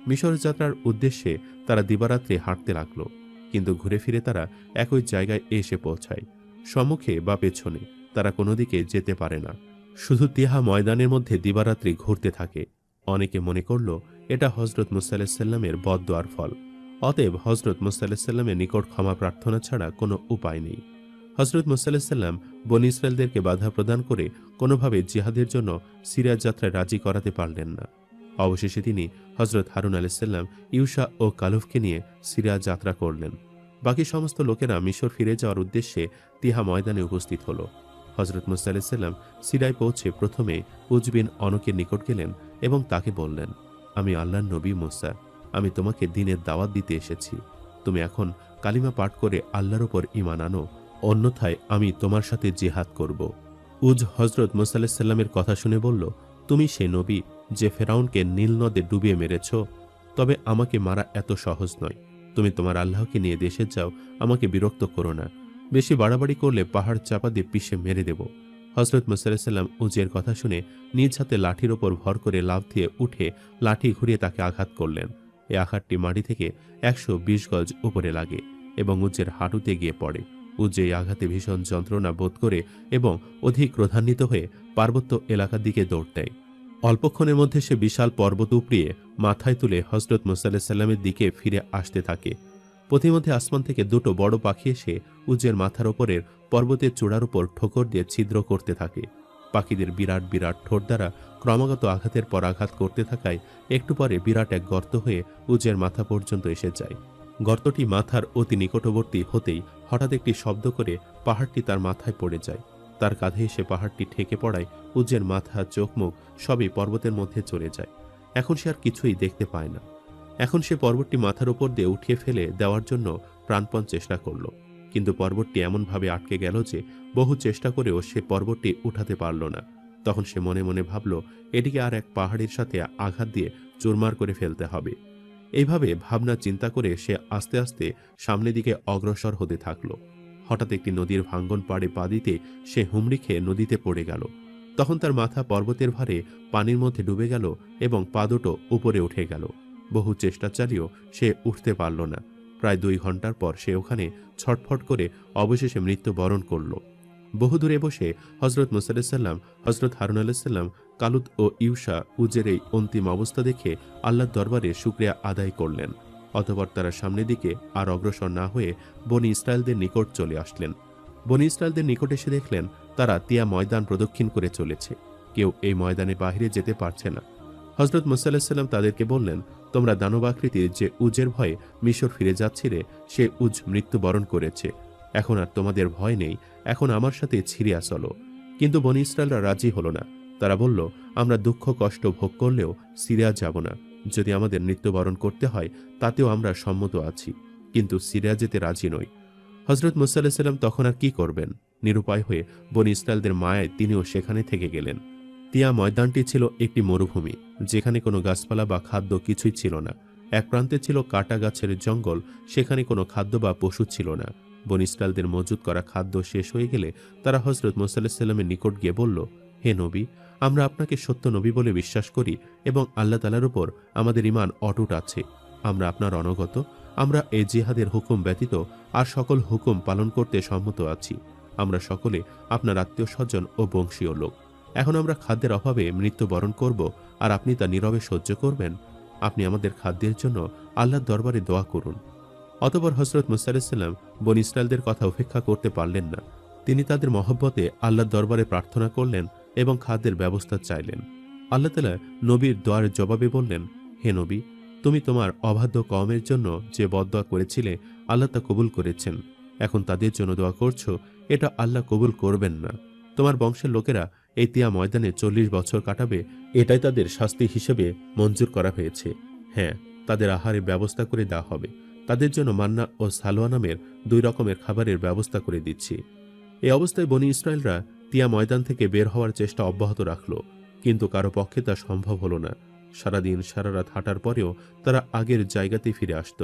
মিশর যাত্রার উদ্দেশ্যে তারা দিবারাত্রি হাঁটতে লাগলো, কিন্তু ঘুরে ফিরে তারা একই জায়গায় এসে পৌঁছায়। সম্মুখে বা পেছনে তারা কোনো দিকে যেতে পারে না, শুধু তিহা ময়দানের মধ্যে দিবারাত্রি ঘুরতে থাকে। অনেকে মনে করল এটা হজরত মুসা আলাইহিস সালামের বদদোয়ার ফল। অতএব হজরত মুসা আলাইহিস সালামের নিকট ক্ষমা প্রার্থনা ছাড়া কোনো উপায় নেই। হজরত মুসা আলাইহিস সালাম বনী ইসরায়েলদেরকে বাধা প্রদান করে কোনোভাবে জিহাদের জন্য সিরিয়া যাত্রায় রাজি করাতে পারলেন না। অবশেষে তিনি হজরত হারুন আলাইহিস সালাম, ইউশা ও কালুবকে নিয়ে সিরিয়া যাত্রা করলেন। বাকি সমস্ত লোকেরা মিশর ফিরে যাওয়ার উদ্দেশ্যে তিহা ময়দানে উপস্থিত হল। হজরত মুসা আলাইহিস সালাম সিরিয়ায় পৌঁছে প্রথমে উজ বিন অনকের নিকট গেলেন এবং তাকে বললেন, আমি আল্লাহর নবী মুসা, আমি তোমাকে দ্বীনের দাওয়াত দিতে এসেছি। তুমি এখন কালিমা পাঠ করে আল্লাহর উপর ঈমান আনো, অন্যথায় আমি তোমার সাথে জিহাদ করব। উজ হজরত মুসা আলাইহিস সালামের কথা শুনে বলল, তুমি সে নবী যে ফেরাউনকে নীল নদে ডুবিয়ে মেরেছ? তবে আমাকে মারা এত সহজ নয়। তুমি তোমার আল্লাহকে নিয়ে দেশে যাও, আমাকে বিরক্ত করো না। বেশি বাড়াবাড়ি করলে পাহাড় চাপা দিয়ে পিষে মেরে দেব। হজরত মুসা আলাইহিস সালাম উজের কথা শুনে নিজ হাতে লাঠির ওপর ভর করে লাফ দিয়ে উঠে লাঠি ঘুরিয়ে তাকে আঘাত করলেন। এই আঘাতটি মাটি থেকে 120 গজ উপরে লাগে এবং উজের হাঁটুতে গিয়ে পড়ে। উজ্জে এই আঘাতে ভীষণ যন্ত্রণা বোধ করে এবং অধিক ক্রোধান্বিত হয়ে পার্বত্য এলাকার দিকে দৌড় দেয়। অল্পক্ষণের মধ্যে সে বিশাল পর্বত উপড়িয়ে মাথায় তুলে হজরত মুসা আলাইহিস সালামের দিকে ফিরে আসতে থাকে। পথিমধ্যে আসমান থেকে দুটো বড় পাখি এসে উজ্জের মাথার ওপরের পর্বতের চূড়ার উপর ঠোকর দিয়ে ছিদ্র করতে থাকে। পাখিদের বিরাট বিরাট ঠোঁট দ্বারা ক্রমাগত আঘাতের পর আঘাত করতে থাকায় একটু পরে বিরাট এক গর্ত হয়ে উজ্জের মাথা পর্যন্ত এসে যায়। গর্তটি মাথার অতি নিকটবর্তী হতেই হঠাৎ একটি শব্দ করে পাহাড়টি তার মাথায় পড়ে যায়। তার কাঁধে এসে পাহাড়টি ঠেকে পড়ায় উজ্জের মাথা, চোখ, মুখ সবই পর্বতের মধ্যে চলে যায়। এখন সে আর কিছুই দেখতে পায় না। এখন সে পর্বতটি মাথার উপর দিয়ে উঠিয়ে ফেলে দেওয়ার জন্য প্রাণপণ চেষ্টা করল, কিন্তু পর্বতটি এমনভাবে আটকে গেল যে বহু চেষ্টা করেও সে পর্বতটি উঠাতে পারল না। তখন সে মনে মনে ভাবল, এটিকে আর এক পাহাড়ের সাথে আঘাত দিয়ে চুরমার করে ফেলতে হবে। এইভাবে ভাবনা চিন্তা করে সে আস্তে আস্তে সামনের দিকে অগ্রসর হতে থাকল। হঠাৎ একটি নদীর ভাঙ্গন পাড়ে পা দিতে সে হুমড়ি খেয়ে নদীতে পড়ে গেল। তখন তার মাথা পর্বতের ভারে পানির মধ্যে ডুবে গেল এবং পা দুটো উপরে উঠে গেল। বহু চেষ্টা চালিয়েও সে উঠতে পারল না। প্রায় 2 ঘন্টার পর সে ওখানে ছটফট করে অবশেষে মৃত্যুবরণ করল। বহু দূরে বসে হজরত মুসা আলাইহিস সালাম, হজরত হারুন আলাইহিস সালাম, কালুত ও ইউসা উজের এই অন্তিম অবস্থা দেখে আল্লাহর দরবারে শুকরিয়া আদায় করলেন। অতঃপর তারা সামনের দিকে আর অগ্রসর না হয়ে বনি ইসরায়েলদের নিকট চলে আসলেন। বনি ইসরায়েলদের নিকট এসে দেখলেন তারা তিয়া ময়দান প্রদক্ষিণ করে চলেছে। কেউ এই ময়দানের বাহিরে যেতে পারছে না। হজরত মুসা আলাইহিস সালাম তাদেরকে বললেন, তোমরা দানবাকৃতির যে উজের ভয়ে মিশর ফিরে যাচ্ছিলে, সে উজ মৃত্যুবরণ করেছে। এখন আর তোমাদের ভয় নেই, এখন আমার সাথে সিরিয়া চলো। কিন্তু বনি ইসরায়েলরা রাজি হলো না। তারা বলল, আমরা দুঃখ কষ্ট ভোগ করলেও সিরিয়া যাব না। যদি আমাদের মৃত্যুবরণ করতে হয় তাতেও আমরা সম্মত আছি, কিন্তু সিরিয়া যেতে রাজি নই। হজরত মুসা আলাইহিস সালাম তখন আর কি করবেন? নিরুপায় হয়ে বনি ইসরায়েলদের মায়ায় তিনিও সেখানে থেকে গেলেন। তিয়া ময়দানটি ছিল একটি মরুভূমি, যেখানে কোনো গাছপালা বা খাদ্য কিছুই ছিল না। এক প্রান্তে ছিল কাটা গাছের জঙ্গল, সেখানে কোনো খাদ্য বা পশু ছিল না। বনি ইসরায়েলদের মজুত করা খাদ্য শেষ হয়ে গেলে তারা হজরত মুসা আলাইহিস সালামের নিকট গিয়ে বলল, হে নবী, আমরা আপনাকে সত্য নবী বলে বিশ্বাস করি এবং আল্লাহ তাআলার উপর আমাদের ঈমান অটুট আছে। আমরা আপনার অনগত। আমরা এই জিহাদের হুকুম ব্যতীত আর সকল হুকুম পালন করতে সম্মত আছি। আমরা সকলে আপনার আত্মীয় স্বজন ও বংশীয় লোক। এখন আমরা খাদ্যের অভাবে মৃত্যুবরণ করব, আর আপনি তা নীরবে সহ্য করবেন? আপনি আমাদের খাদ্যের জন্য আল্লাহর দরবারে দোয়া করুন। অতঃপর হজরত মুসা আলাইহিস সালাম বনি ইসরায়েলদের কথা উপেক্ষা করতে পারলেন না। তিনি তাদের মহব্বতে আল্লাহর দরবারে প্রার্থনা করলেন এবং খাদ্যের ব্যবস্থা চাইলেন। আল্লাহ তাআলা নবীর দোয়ার জবাবে বললেন, হে নবী, তুমি তোমার অবাধ্য কওমের জন্য যে বদদোয়া করেছিলে আল্লাহ তা কবুল করেছেন। এখন তাদের জন্য দোয়া করছো, এটা আল্লাহ কবুল করবেন না। তোমার বংশের লোকেরা এই তিয়া ময়দানে 40 বছর কাটাবে, এটাই তাদের শাস্তি হিসেবে মঞ্জুর করা হয়েছে। হ্যাঁ, তাদের আহারের ব্যবস্থা করে দেওয়া হবে। তাদের জন্য মান্না ও সালোয়া নামের 2 রকমের খাবারের ব্যবস্থা করে দিচ্ছি। এই অবস্থায় বনি ইসরায়েলরা তিয়া ময়দান থেকে বের হওয়ার চেষ্টা অব্যাহত রাখল, কিন্তু কারো পক্ষে তা সম্ভব হলো না। সারাদিন সারা রাত হাঁটার পরেও তারা আগের জায়গাতেই ফিরে আসত।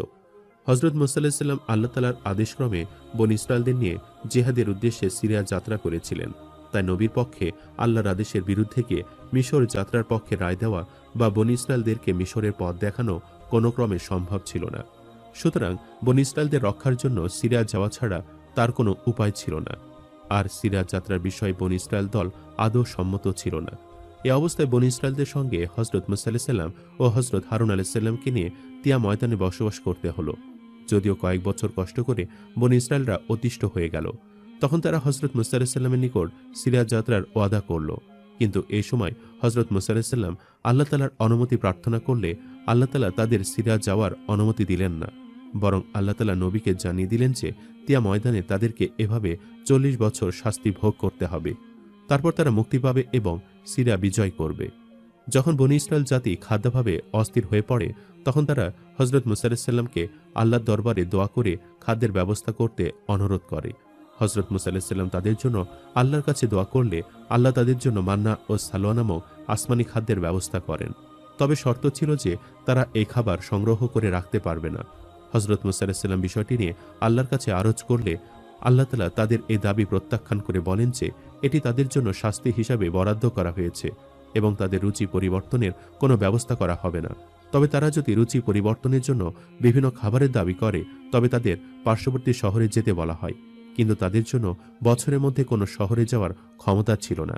হজরত মুসা আলাইহিস সালাম আল্লাহ তাআলার আদেশক্রমে বনি ইসরায়েলদের নিয়ে জিহাদের উদ্দেশ্যে সিরিয়া যাত্রা করেছিলেন। তাই নবীর পক্ষে আল্লাহর আদেশের বিরুদ্ধে গিয়ে মিশর যাত্রার পক্ষে রায় দেওয়া বা বনি ইসরায়েলদেরকে মিশরের পথ দেখানো কোনো ক্রমে সম্ভব ছিল না। সুতরাং বনি ইসরায়েলদের রক্ষার জন্য সিরিয়া যাওয়া ছাড়া তার কোনো উপায় ছিল না। আর সিরিয়া যাত্রার বিষয়ে বনি ইসরায়েল দল আদৌ সম্মত ছিল না। এ অবস্থায় বনি ইসরায়েলদের সঙ্গে হজরত মুসা আলাইহিস সালাম ও হজরত হারুন আলাইহিস সালামকে নিয়ে তিয়া ময়দানে বসবাস করতে হলো। যদিও কয়েক বছর কষ্ট করে বনি ইসরায়েলরা অতিষ্ঠ হয়ে গেল, তখন তারা হজরত মুসা আলাইহিস সালামের নিকট সিরিয়া যাত্রার ওয়াদা করল। কিন্তু এই সময় হজরত মুসা আলাইহিস সালাম আল্লাহ তাআলার অনুমতি প্রার্থনা করলে আল্লাহ তাআলা তাদের সিরিয়া যাওয়ার অনুমতি দিলেন না। বরং আল্লাহ তাআলা নবীকে জানিয়ে দিলেন যে তিয়া ময়দানে তাদেরকে এভাবে 40 বছর শাস্তি ভোগ করতে হবে। তারপর তারা মুক্তি পাবে এবং সিরিয়া বিজয় করবে। যখন বনি ইসরায়েল জাতি খাদ্যভাবে অস্থির হয়ে পড়ে, তখন তারা হজরত মুসা আলাইহিস সালামকে আল্লাহর দরবারে দোয়া করে খাদ্যের ব্যবস্থা করতে অনুরোধ করে। হজরত মুসা আলাইহিস সালাম তাদের জন্য আল্লাহর কাছে দোয়া করলে আল্লাহ তাদের জন্য মান্না ও সালোয়া নামক আসমানি খাদ্যের ব্যবস্থা করেন। তবে শর্ত ছিল যে তারা এই খাবার সংগ্রহ করে রাখতে পারবে না। হজরত মুসা আলাইহিস সালাম বিষয়টি নিয়ে আল্লাহর কাছে আরজ করলে আল্লাহ তাআলা তাদের এই দাবি প্রত্যাখ্যান করে বলেন যে এটি তাদের জন্য শাস্তি হিসাবে বরাদ্দ করা হয়েছে এবং তাদের রুচি পরিবর্তনের কোনো ব্যবস্থা করা হবে না। তবে তারা যদি রুচি পরিবর্তনের জন্য বিভিন্ন খাবারের দাবি করে তবে তাদের পার্শ্ববর্তী শহরে যেতে বলা হয়, কিন্তু তাদের জন্য বছরের মধ্যে কোনো শহরে যাওয়ার ক্ষমতা ছিল না।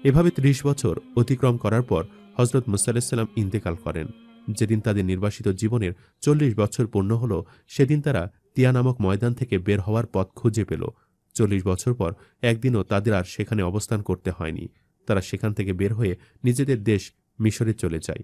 এভাবে ৩০ বছর অতিক্রম করার পর হজরত মুসা আলাইহিস সালাম ইন্তেকাল করেন। যেদিন তাদের নির্বাসিত জীবনের ৪০ বছর পূর্ণ হল, সেদিন তারা তিয়া নামক ময়দান থেকে বের হওয়ার পথ খুঁজে পেল। ৪০ বছর পর একদিনও তাদের আর সেখানে অবস্থান করতে হয়নি। তারা সেখান থেকে বের হয়ে নিজেদের দেশ মিশরে চলে যায়।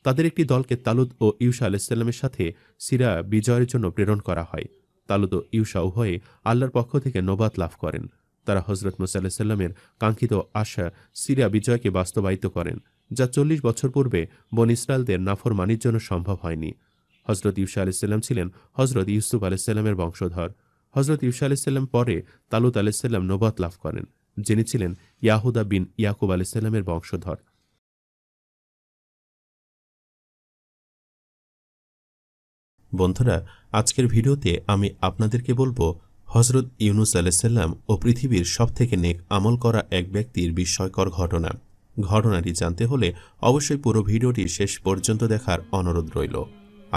তাদের একটি দলকে তালুত ও ইউসা আলাইহিস সালামের সাথে সিরিয়া বিজয়ের জন্য প্রেরণ করা হয়। তালুত ও ইউসা উভয়ে আল্লাহর পক্ষ থেকে নবাত লাভ করেন। তারা হজরত মুসা আলাইহিস সালামের কাঙ্ক্ষিত আশা সিরিয়া বিজয়কে বাস্তবায়িত করেন, যা ৪০ বছর পূর্বে বনী ইসরায়েলদের নাফরমানির জন্য সম্ভব হয়নি। হজরত ইউসা আলাইহিস সালাম ছিলেন হজরত ইউসুফ আলাইহিস সালামের বংশধর। হজরত ইউসা আলাইহিস সালাম পরে তালুত আলাইহিস সালাম নবাত লাভ করেন, যিনি ছিলেন ইয়াহুদা বিন ইয়াকুব আলাইহিস সালামের বংশধর। বন্ধুরা, আজকের ভিডিওতে আমি আপনাদেরকে বলবো হজরত ইউনুস আলাইহিস সালাম ও পৃথিবীর সবথেকে নেক আমল করা এক ব্যক্তির বিস্ময়কর ঘটনা। ঘটনাটি জানতে হলে অবশ্যই পুরো ভিডিওটি শেষ পর্যন্ত দেখার অনুরোধ রইল।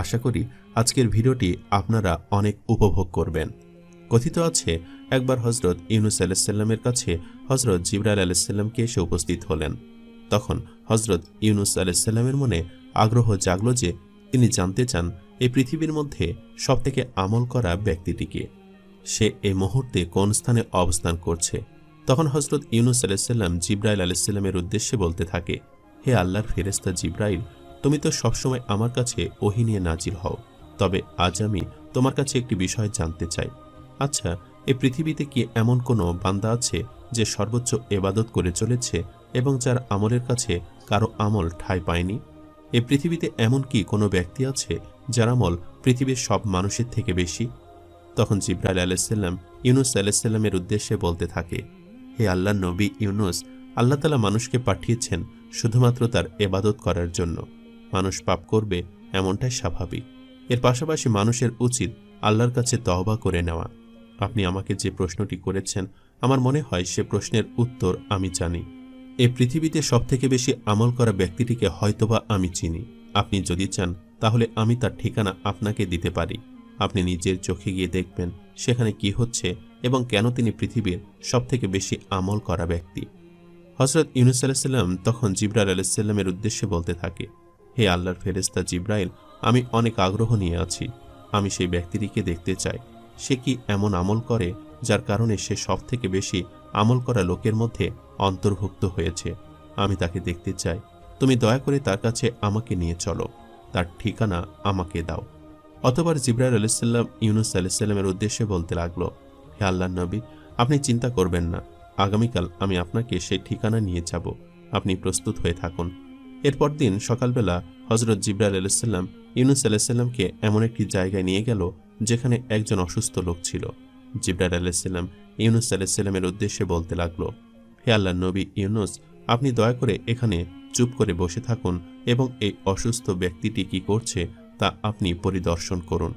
আশা করি আজকের ভিডিওটি আপনারা অনেক উপভোগ করবেন। কথিত আছে, একবার হজরত ইউনুস আলাইহিস সালামের কাছে হজরত জিবরাইল আলাইহিস সালামকে এসে উপস্থিত হলেন। তখন হজরত ইউনুস আলাইহিস সালামের মনে আগ্রহ জাগল যে তিনি জানতে চান এই পৃথিবীর মধ্যে সবথেকে আমল করা ব্যক্তিটিকে, সে এই মুহূর্তে কোন স্থানে অবস্থান করছে। তখন হজরত ইউনুস আলাইহিস সালাম জিবরাইল আলাইহিস সালামের উদ্দেশ্যে বলতে থাকে, হে আল্লাহর ফেরেশতা জিবরাইল, তুমি তো সবসময় আমার কাছে ওহী নিয়ে নাজিল হও, তবে আজ আমি তোমার কাছে একটি বিষয় জানতে চাই। আচ্ছা, এই পৃথিবীতে কি এমন কোনো বান্দা আছে যে সর্বোচ্চ ইবাদত করে চলেছে এবং যার আমলের কাছে কারো আমল ঠাঁই পায়নি? এই পৃথিবীতে এমন কি কোনো ব্যক্তি আছে যার আমল পৃথিবীর সব মানুষের থেকে বেশি? তখন জিবরাইল আলাইহিস সালাম ইউনুস আলাইহিস সালামের উদ্দেশ্যে বলতে থাকে, হে আল্লাহর নবী ইউনুস, আল্লাহ তাআলা মানুষকে পাঠিয়েছেন শুধুমাত্র তার ইবাদত করার জন্য। মানুষ পাপ করবে, এমনটাই স্বাভাবিক। এর পাশাপাশি মানুষের উচিত আল্লাহর কাছে তওবা করে নেওয়া। আপনি আমাকে যে প্রশ্নটি করেছেন, আমার মনে হয় সে প্রশ্নের উত্তর আমি জানি। এই পৃথিবীতে সবথেকে বেশি আমল করা ব্যক্তিটিকে হয়তোবা আমি চিনি। আপনি যদি চান তাহলে আমি তার ঠিকানা আপনাকে দিতে পারি। আপনি নিজের চোখে গিয়ে দেখবেন সেখানে কি হচ্ছে এবং কেন তিনি পৃথিবীর সবথেকে বেশি আমল করা ব্যক্তি। হজরত ইউনুস আলাইহিস সালাম তখন জিবরাইল আলাইহিস সালামের উদ্দেশ্যে বলতে থাকে, হে আল্লাহর ফেরেশতা জিবরাইল, আমি অনেক আগ্রহ নিয়ে আছি। আমি সেই ব্যক্তিটিকে দেখতে চাই। সে কি এমন আমল করে যার কারণে সে সবথেকে বেশি আমল করা লোকের মধ্যে অন্তর্ভুক্ত হয়েছে? আমি তাকে দেখতে চাই। তুমি দয়া করে তার কাছে আমাকে নিয়ে চলো, তার ঠিকানা আমাকে দাও। অতঃপর জিবরাইল আলাইহিস সালাম ইউনুস আলাইহিস সালামের উদ্দেশ্যে বলতে লাগলো, হে আল্লাহর নবী, আপনি চিন্তা করবেন না, আগামীকাল আমি আপনাকে সেই ঠিকানা নিয়ে যাব। আপনি প্রস্তুত হয়ে থাকুন। এরপর দিন সকালবেলা হজরত জিবরাইল আলাইহিস সালাম ইউনুস আলাইহিস সালামকে এমন একটি জায়গায় নিয়ে গেল যেখানে একজন অসুস্থ লোক ছিল। জিবরাইল আলাইহিস সালাম ইউনুস আলাইহিস সালামের উদ্দেশ্যে বলতে লাগলো, হে আল্লাহর নবী ইউনুস, আপনি দয়া করে এখানে চুপ করে বসে থাকুন এবং এই অসুস্থ ব্যক্তিটি কি করছে তা আপনি পরিদর্শন করুন।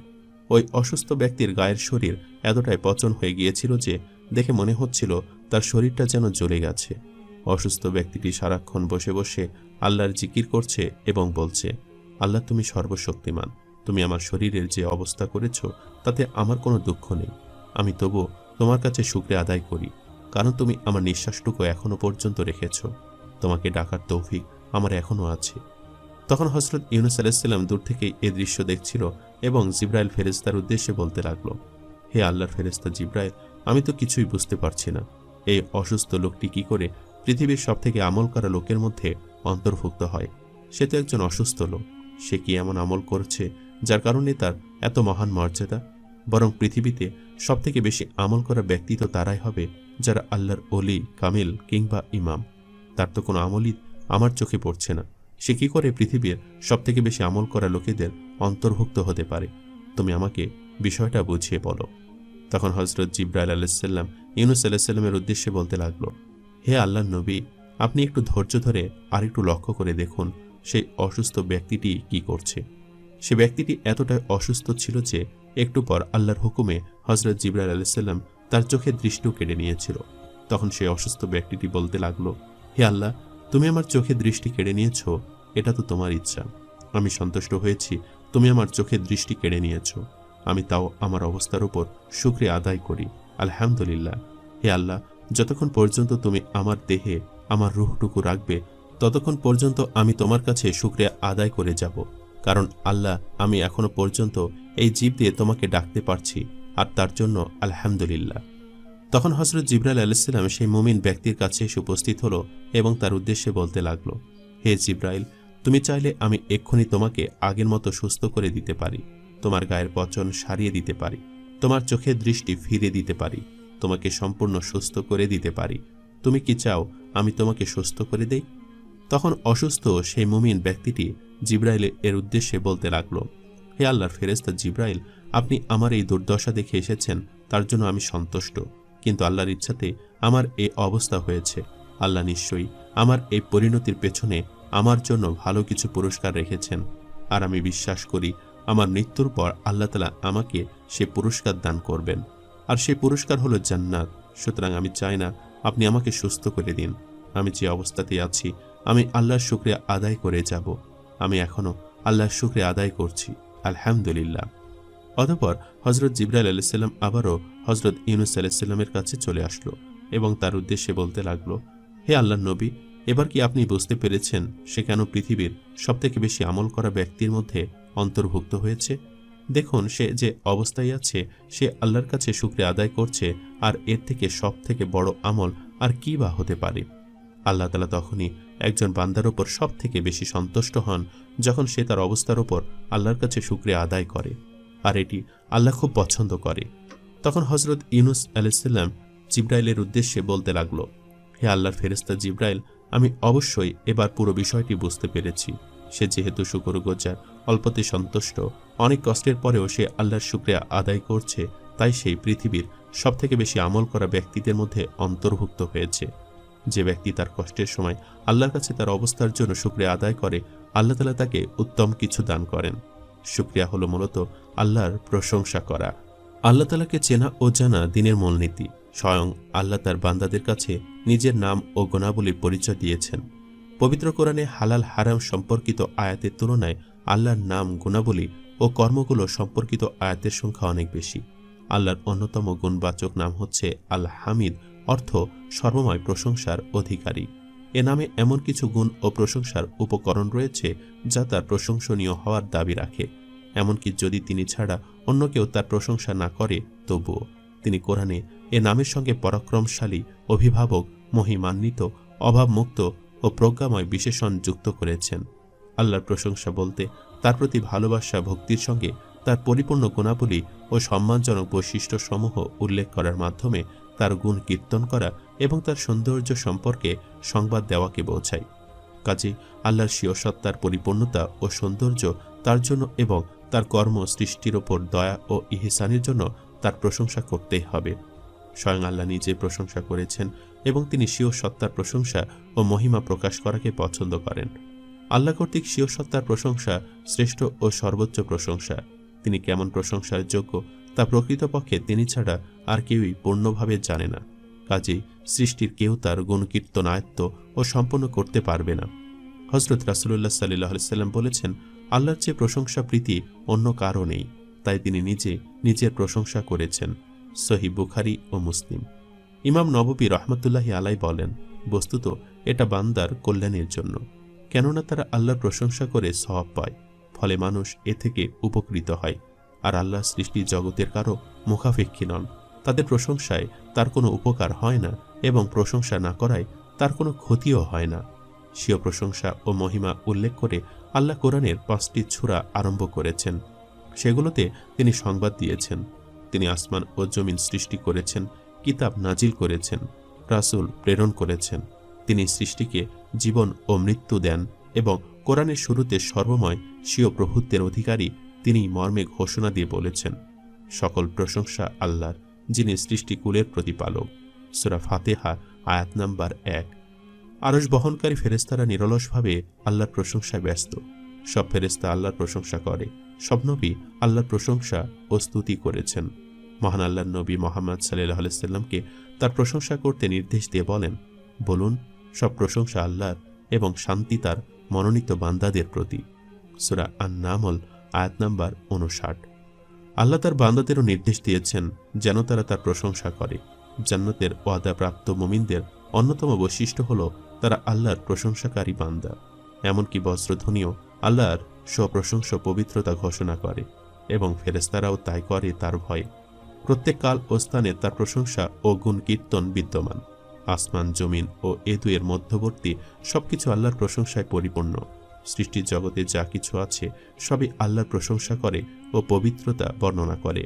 ওই অসুস্থ ব্যক্তির গায়ের শরীর এতটাই পচন হয়ে গিয়েছিল যে দেখে মনে হচ্ছিল তার শরীরটা যেন জ্বলে গেছে। অসুস্থ ব্যক্তিটি সারাক্ষণ বসে বসে আল্লাহর জিকির করছে এবং বলছে, আল্লাহ তুমি সর্বশক্তিমান, তুমি আমার শরীরের যে অবস্থা করেছ তাতে আমার কোনো দুঃখ নেই। আমি তবু তোমার কাছে শুকরিয়া আদায় করি, কারণ তুমি আমার নিঃশ্বাসটুকু এখনো পর্যন্ত রেখেছ। তোমাকে ডাকার তৌফিক আমার এখনো আছে। তখন হজরত ইউনুস আলাইহিস সালাম দূর থেকে এই দৃশ্য দেখছিল এবং জিবরাইল ফেরেশতার উদ্দেশ্যে বলতে লাগলো, হে আল্লাহর ফেরেশতা জিবরাইল, আমি তো কিছুই বুঝতে পারছি না। এই অসুস্থ লোকটি কি করে পৃথিবীর সবথেকে আমল করা লোকের মধ্যে অন্তর্ভুক্ত হয়? সে তো একজন অসুস্থ লোক। সে কি এমন আমল করছে যার কারণে তার এত মহান মর্যাদা? বরং পৃথিবীতে সবথেকে বেশি আমল করা ব্যক্তি তো তারাই হবে যারা আল্লাহর ওলি, কামিল কিংবা ইমাম। তার তো কোনো আমলই আমার চোখে পড়ছে না। সে কি করে পৃথিবীর সবথেকে বেশি আমল করা লোকেদের অন্তর্ভুক্ত হতে পারে? তুমি আমাকে বিষয়টা বুঝিয়ে বলো। তখন হজরত জিবরাইল আলাইহিস সালাম ইউনুস আলাইহিস সালামের উদ্দেশ্যে বলতে লাগলো, হে আল্লাহর নবী, আপনি একটু ধৈর্য ধরে আর একটু লক্ষ্য করে দেখুন সেই অসুস্থ ব্যক্তিটি কি করছে। সে ব্যক্তিটি এতটাই অসুস্থ ছিল যে একটু পর আল্লাহর হুকুমে হজরত জিবরাইল আলাইহিস সালাম তার চোখের দৃষ্টিও কেড়ে নিয়েছিল। তখন সেই অসুস্থ ব্যক্তিটি বলতে লাগলো, হে আল্লাহ, তুমি আমার চোখের দৃষ্টি কেড়ে নিয়েছ, এটা তো তোমার ইচ্ছা। আমি সন্তুষ্ট হয়েছি, তুমি আমার চোখের দৃষ্টি কেড়ে নিয়েছ। আমি তাও আমার অবস্থার উপর শুকরিয়া আদায় করি, আলহামদুলিল্লাহ। হে আল্লাহ, যতক্ষণ পর্যন্ত তুমি আমার দেহে আমার রূহটুকু রাখবে, ততক্ষণ পর্যন্ত আমি তোমার কাছে শুকরিয়া আদায় করে যাব। কারণ আল্লাহ, আমি এখনো পর্যন্ত এই জীব দিয়ে তোমাকে ডাকতে পারছি, আর তার জন্য আলহামদুলিল্লাহ। তখন হযরত জিবরাইল আলাইহিস সালাম সেই মুমিন ব্যক্তির কাছে এসে উপস্থিত হলো এবং তার উদ্দেশ্যে বলতে লাগলো, হে জিবরাইল, তুমি চাইলে আমি এক্ষুনি তোমাকে আগের মতো সুস্থ করে দিতে পারি, তোমার গায়ের পচন সারিয়ে দিতে পারি, তোমার চোখের দৃষ্টি ফিরে দিতে পারি, তোমাকে সম্পূর্ণ সুস্থ করে দিতে পারি। তুমি কি চাও আমি তোমাকে সুস্থ করে দেই? তখন অসুস্থ সেই মুমিন ব্যক্তিটি জিবরাইল এর উদ্দেশ্যে বলতে লাগলো, হে আল্লাহর ফেরেশতা জিবরাইল, আপনি আমার এই দুর্দশা দেখে এসেছেন, তার জন্য আমি সন্তুষ্ট। কিন্তু আল্লাহর ইচ্ছাতে আমার এই অবস্থা হয়েছে। আল্লাহ নিশ্চয়ই আমার এই পরিণতির পেছনে আমার জন্য ভালো কিছু পুরস্কার রেখেছেন, আর আমি বিশ্বাস করি আমার মৃত্যুর পর আল্লাহ তাআলা আমাকে সে পুরস্কার দান করবেন, আর সেই পুরস্কার হলো জান্নাত। সুতরাং আমি চাই না আপনি আমাকে সুস্থ করে দিন। আমি যে অবস্থাতে আছি আমি আল্লাহর শুকরিয়া আদায় করে যাব। আমি এখনো আল্লাহর শুকরিয়া আদায় করছি, আলহামদুলিল্লাহ। অতঃপর হযরত জিবরাইল আলাইহিস সালাম আবারও হযরত ইউনূস আলাইহিস সালামের কাছে চলে আসলো এবং তার উদ্দেশ্যে বলতে লাগলো, হে আল্লাহর নবী, এবার কি আপনি বুঝতে পেরেছেন সে কেন পৃথিবীর সবথেকে বেশি আমল করা ব্যক্তির মধ্যে অন্তর্ভুক্ত হয়েছে? দেখুন, সে যে অবস্থায় আছে সে আল্লাহর কাছে শুকরিয়া আদায় করছে, আর এর থেকে সব থেকে বড় আমল আর কি বা হতে পারে? আল্লাহ তাআলা তখনই একজন বান্দার উপর সব থেকে বেশি সন্তুষ্ট হন যখন সে তার অবস্থার উপর আল্লাহর কাছে শুকরিয়া আদায় করে, আর এটি আল্লাহ খুব পছন্দ করে। তখন হযরত ইউনূস আলাইহিস সালাম জিবরাইলের উদ্দেশ্যে বলতে লাগলো, হে আল্লাহর ফেরেশতা জিবরাইল, আমি অবশ্যই এবার পুরো বিষয়টি বুঝতে পেরেছি। সে যেহেতু শুকরগুজার, অল্পতে সন্তুষ্ট, অনেক কষ্টের পরেও সে আল্লাহর শুকরিয়া আদায় করছে, তাই সেই পৃথিবীর সবথেকে বেশি আমল করা ব্যক্তিদের মধ্যে অন্তর্ভুক্ত হয়েছে। যে ব্যক্তি তার কষ্টের সময় আল্লাহর কাছে তার অবস্থার জন্য শুকরিয়া আদায় করে, আল্লাহ তাআলা তাকে উত্তম কিছু দান করেন। শুকরিয়া হলো মূলত আল্লাহর প্রশংসা করা। আল্লাহ তাআলাকে চেনা ও জানা দ্বীনের মূলনীতি। স্বয়ং আল্লাহ তার বান্দাদের কাছে নিজের নাম ও গুণাবলীর পরিচয় দিয়েছেন। পবিত্র কোরআনে হালাল হারাম সম্পর্কিত আয়াতের তুলনায় আল্লাহর নাম, গুণাবলী ও কর্মগুলো সম্পর্কিত আয়াতের সংখ্যা অনেক বেশি। আল্লাহর অন্যতম গুণবাচক নাম হচ্ছে আল হামিদ, অর্থ সর্বময় প্রশংসার অধিকারী। এ নামে এমন কিছু গুণ ও প্রশংসার উপকরণ রয়েছে যা তার প্রশংসনীয় হওয়ার দাবি রাখে। এমনকি যদি তিনি ছাড়া অন্য কেউ তার প্রশংসা না করে, তবুও তিনি কোরআনে এ নামের সঙ্গে পরাক্রমশালী, অভিভাবক, মহিমান্বিত, অভাবমুক্ত ও প্রজ্ঞাময় বিশেষণ যুক্ত করেছেন। আল্লাহর প্রশংসা বলতে তার প্রতি ভালোবাসা, ভক্তির সঙ্গে তার পরিপূর্ণ গুণাবলী ও সম্মানজনক বৈশিষ্ট্যসমূহ উল্লেখ করার মাধ্যমে তার গুণ কীর্তন করা এবং তার সৌন্দর্য সম্পর্কে সংবাদ দেওয়াকে বোঝায়। কাজে আল্লাহর স্বীয় সত্তার পরিপূর্ণতা ও সৌন্দর্য তার জন্য এবং তার কর্ম সৃষ্টির ওপর দয়া ও ইহসানের জন্য তার প্রশংসা করতেই হবে। স্বয়ং আল্লাহ নিজে প্রশংসা করেছেন এবং তিনি স্বীয় সত্তার প্রশংসা ও মহিমা প্রকাশ করাকে পছন্দ করেন। আল্লাহ কর্তৃক স্বীয় সত্তার প্রশংসা শ্রেষ্ঠ ও সর্বোচ্চ প্রশংসা। তিনি কেমন প্রশংসার যোগ্য তা প্রকৃতপক্ষে তিনি ছাড়া আর কেউই পূর্ণভাবে জানে না। কাজেই সৃষ্টির কেউ তার গুণকীর্তন আয়ত্ত ও সম্পন্ন করতে পারবে না। হযরত রাসূলুল্লাহ সাল্লাল্লাহু আলাইহি ওয়াসাল্লাম বলেছেন, আল্লাহর চেয়ে প্রশংসা প্রীতি অন্য কারও নেই, তাই তিনি নিজে নিজের প্রশংসা করেছেন। সহিহ বুখারী ও মুসলিম। ইমাম নববী রাহমাতুল্লাহি আলাইহি বলেন, বস্তুত এটা বান্দার কল্যাণের জন্য, কেননা তারা আল্লাহর প্রশংসা করে সওয়াব পায়, ফলে মানুষ এ থেকে উপকৃত হয়। আর আল্লাহ সৃষ্টি জগতের কারো মুখাপেক্ষী নন, তাদের প্রশংসায় তার কোনো উপকার হয় না এবং প্রশংসা না করায় তার কোনো ক্ষতিও হয় না। স্বীয় প্রশংসা ও মহিমা উল্লেখ করে আল্লাহ কোরআনের 5টি সূরা আরম্ভ করেছেন। সেগুলোতে তিনি সংবাদ দিয়েছেন, তিনি আসমান ও জমিন সৃষ্টি করেছেন, কিতাব নাজিল করেছেন, রাসূল প্রেরণ করেছেন, তিনি সৃষ্টিকে জীবন ও মৃত্যু দেন এবং কোরআনের শুরুতে সর্বময় স্বীয় প্রভুত্বের অধিকারী তিনি মর্মে ঘোষণা দিয়ে বলেছেন, সকল প্রশংসা আল্লাহর, যিনি সৃষ্টিকুলের প্রতিপালক। সূরা ফাতিহা আয়াত নাম্বার 1। আরশ বহনকারী ফেরেশতারা নিরলসভাবে আল্লাহর প্রশংসায় ব্যস্ত। সব ফেরেশতা আল্লাহর প্রশংসা করে, সব নবী আল্লাহর প্রশংসা ও স্তুতি করেছেন। মহান আল্লাহর নবী মুহাম্মদ সাল্লাল্লাহু আলাইহি সাল্লামকে তার প্রশংসা করতে নির্দেশ দিয়ে বলেন, বলুন, সব প্রশংসা আল্লাহর এবং শান্তি তার মনোনীত বান্দাদের প্রতি। সূরা আন-নামল আয়াত নাম্বার 59। আল্লাহ তার বান্দাদেরও নির্দেশ দিয়েছেন যেন তারা তার প্রশংসা করে। জান্নাতের ওয়াদাপ্রাপ্ত মুমিনদের অন্যতম বৈশিষ্ট্য হল তারা আল্লাহর প্রশংসাকারী বান্দা। এমনকি বজ্রধ্বনিও আল্লাহর স্বপ্রশংসা পবিত্রতা ঘোষণা করে এবং ফেরেশতারাও তাই করে তার ভয়ে। প্রত্যেক কাল ও স্থানে তার প্রশংসা ও গুণ কীর্তন বিদ্যমান। আসমান, জমিন ও এ দুয়ের মধ্যবর্তী সবকিছু আল্লাহর প্রশংসায় পরিপূর্ণ। সৃষ্টির জগতে যা কিছু আছে সবই আল্লাহর প্রশংসা করে ও পবিত্রতা বর্ণনা করে।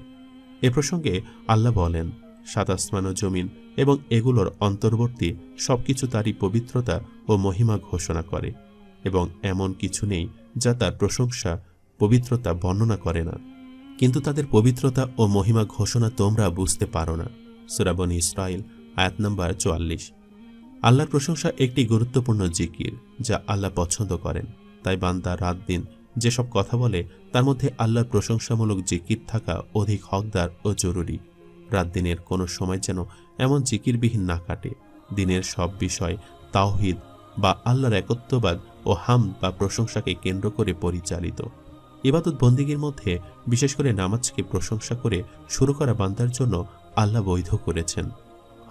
এ প্রসঙ্গে আল্লাহ বলেন, সাত আসমান ও জমিন এবং এগুলোর অন্তর্বর্তী সবকিছু তারই পবিত্রতা ও মহিমা ঘোষণা করে এবং এমন কিছু নেই যা তার প্রশংসা পবিত্রতা বর্ণনা করে না, কিন্তু তাদের পবিত্রতা ও মহিমা ঘোষণা তোমরা বুঝতে পারো না। সূরা বনী ইসরাঈল আয়াত নাম্বার 44। আল্লাহর প্রশংসা একটি গুরুত্বপূর্ণ জিকির যা আল্লাহ পছন্দ করেন। তাই বান্দা রাত দিন যেসব কথা বলে তার মধ্যে আল্লাহর প্রশংসামূলক জিকির থাকা অধিক হকদার ও জরুরি। রাত দিনের কোনো সময় যেন এমন জিকিরবিহীন না কাটে। দিনের সব বিষয় তাওহীদ বা আল্লাহর একত্ববাদ ও হামদ বা প্রশংসাকে কেন্দ্র করে পরিচালিত। ইবাদত বন্দিগির মধ্যে বিশেষ করে নামাজকে প্রশংসা করে শুরু করা বান্দার জন্য আল্লাহ বৈধ করেছেন।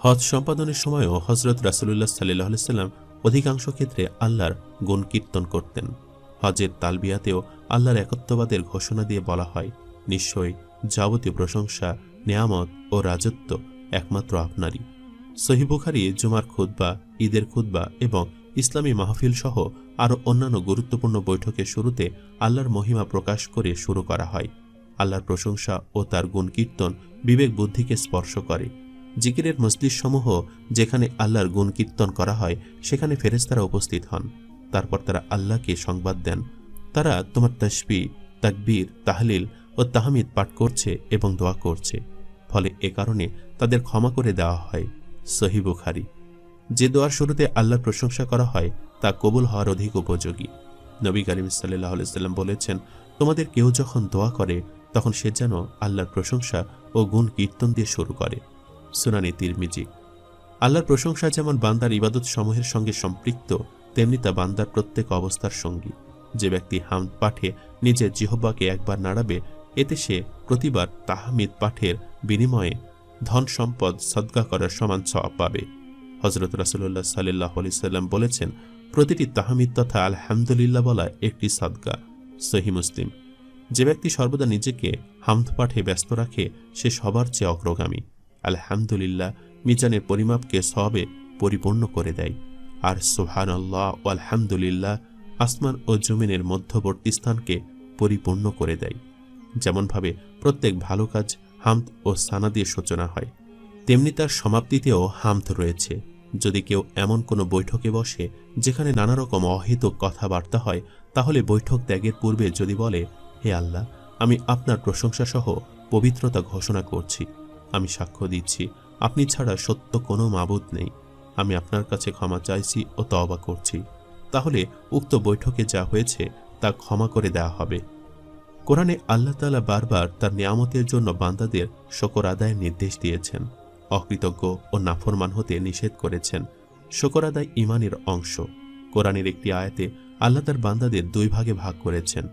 হজ সম্পাদনের সময়ও হযরত রাসূলুল্লাহ সাল্লাল্লাহু আলাইহি সাল্লাম অধিকাংশ ক্ষেত্রে আল্লাহর গুণ কীর্তন করতেন। হজের তালবিয়াতেও আল্লাহর একত্ববাদের ঘোষণা দিয়ে বলা হয়, নিশ্চয়ই যাবতীয় প্রশংসা, নেয়ামত ও রাজত্ব একমাত্র আপনারই। সহিহ বুখারী জুমার খুতবা, ঈদের খুতবা এবং ইসলামী মাহফিল সহ আরও অন্যান্য গুরুত্বপূর্ণ বৈঠকের শুরুতে আল্লাহর মহিমা প্রকাশ করে শুরু করা হয়। আল্লাহর প্রশংসা ও তার গুণ কীর্তন বিবেক বুদ্ধিকে স্পর্শ করে। জিকিরের মজলিসসমূহ যেখানে আল্লাহর গুণ কীর্তন করা হয় সেখানে ফেরেশতারা উপস্থিত হন। তারপর তারা আল্লাহকে সংবাদ দেন, তারা তোমার তাসবিহ, তাকবীর, তাহলিল ও তাহমিদ পাঠ করছে এবং দোয়া করছে, ফলে এ কারণে তাদের ক্ষমা করে দেওয়া হয়। সহিহ বুখারী। যে দোয়ার শুরুতে আল্লাহর প্রশংসা করা হয় তা কবুল হওয়ার অধিক উপযোগী। নবী করিম সাল্লাল্লাহু আলাইহি সাল্লাম বলেছেন, তোমাদের কেউ যখন দোয়া করে তখন সে যেন আল্লাহর প্রশংসা ও গুণ কীর্তন দিয়ে শুরু করে। সুনানে তিরমিজি। আল্লাহর প্রশংসা যেমন বান্দার ইবাদত সমূহের সঙ্গে সম্পৃক্ত, তেমনি তা বান্দার প্রত্যেক অবস্থার সঙ্গী। যে ব্যক্তি হামদ পাঠে নিজের জিহ্বাকে একবার নাড়াবে, এতে সে প্রতিবার তাহমিদ পাঠের বিনিময়ে ধন সম্পদ সদকা করার সমান সওয়াব পাবে। হযরত রাসূলুল্লাহ সাল্লাল্লাহু আলাইহি সাল্লাম বলেছেন, প্রতিটি তাহমিদ তথা আলহামদুলিল্লাহ বলা একটি সদকা। সহিহ মুসলিম। যে ব্যক্তি সর্বদা নিজেকে হামদ পাঠে ব্যস্ত রাখে সে সবার চেয়ে অগ্রগামী। আলহামদুলিল্লাহ মিজানের পরিমাপকে সওয়াবে পরিপূর্ণ করে দেয়, আর সুবহানাল্লাহ ও আলহামদুলিল্লাহ আসমান ও জমিনের মধ্যবর্তী স্থানকে পরিপূর্ণ করে দেয়। যেমনভাবে প্রত্যেক ভালো কাজ হামদ ও সানা দিয়ে সূচনা হয়, তেমনি তার সমাপ্তিতেও হামদ রয়েছে। যদি কেউ এমন কোনো বৈঠকে বসে যেখানে নানা রকম অহেতুক কথাবার্তা হয়, তাহলে বৈঠক ত্যাগের পূর্বে যদি বলে, হে আল্লাহ, আমি আপনার প্রশংসা সহ পবিত্রতা ঘোষণা করছি, আমি সাক্ষ্য দিচ্ছি আপনি ছাড়া সত্য কোনো মাবুদ নেই, আমি আপনার কাছে ক্ষমা চাইছি ও তওবা করছি, তাহলে উক্ত বৈঠকে যা হয়েছে তা ক্ষমা করে দেওয়া হবে। কোরআনে আল্লাহ তাআলা বারবার তার নিয়ামতের জন্য বান্দাদের শুকর আদায়ের নির্দেশ দিয়েছেন, অকৃতজ্ঞ ও নাফরমান হতে নিষেধ করেছেন। শুকর আদায় ঈমানের অংশ। কোরআনের একটি আয়াতে আল্লাহ তার বান্দাদের দুই ভাগে ভাগ করেছেন।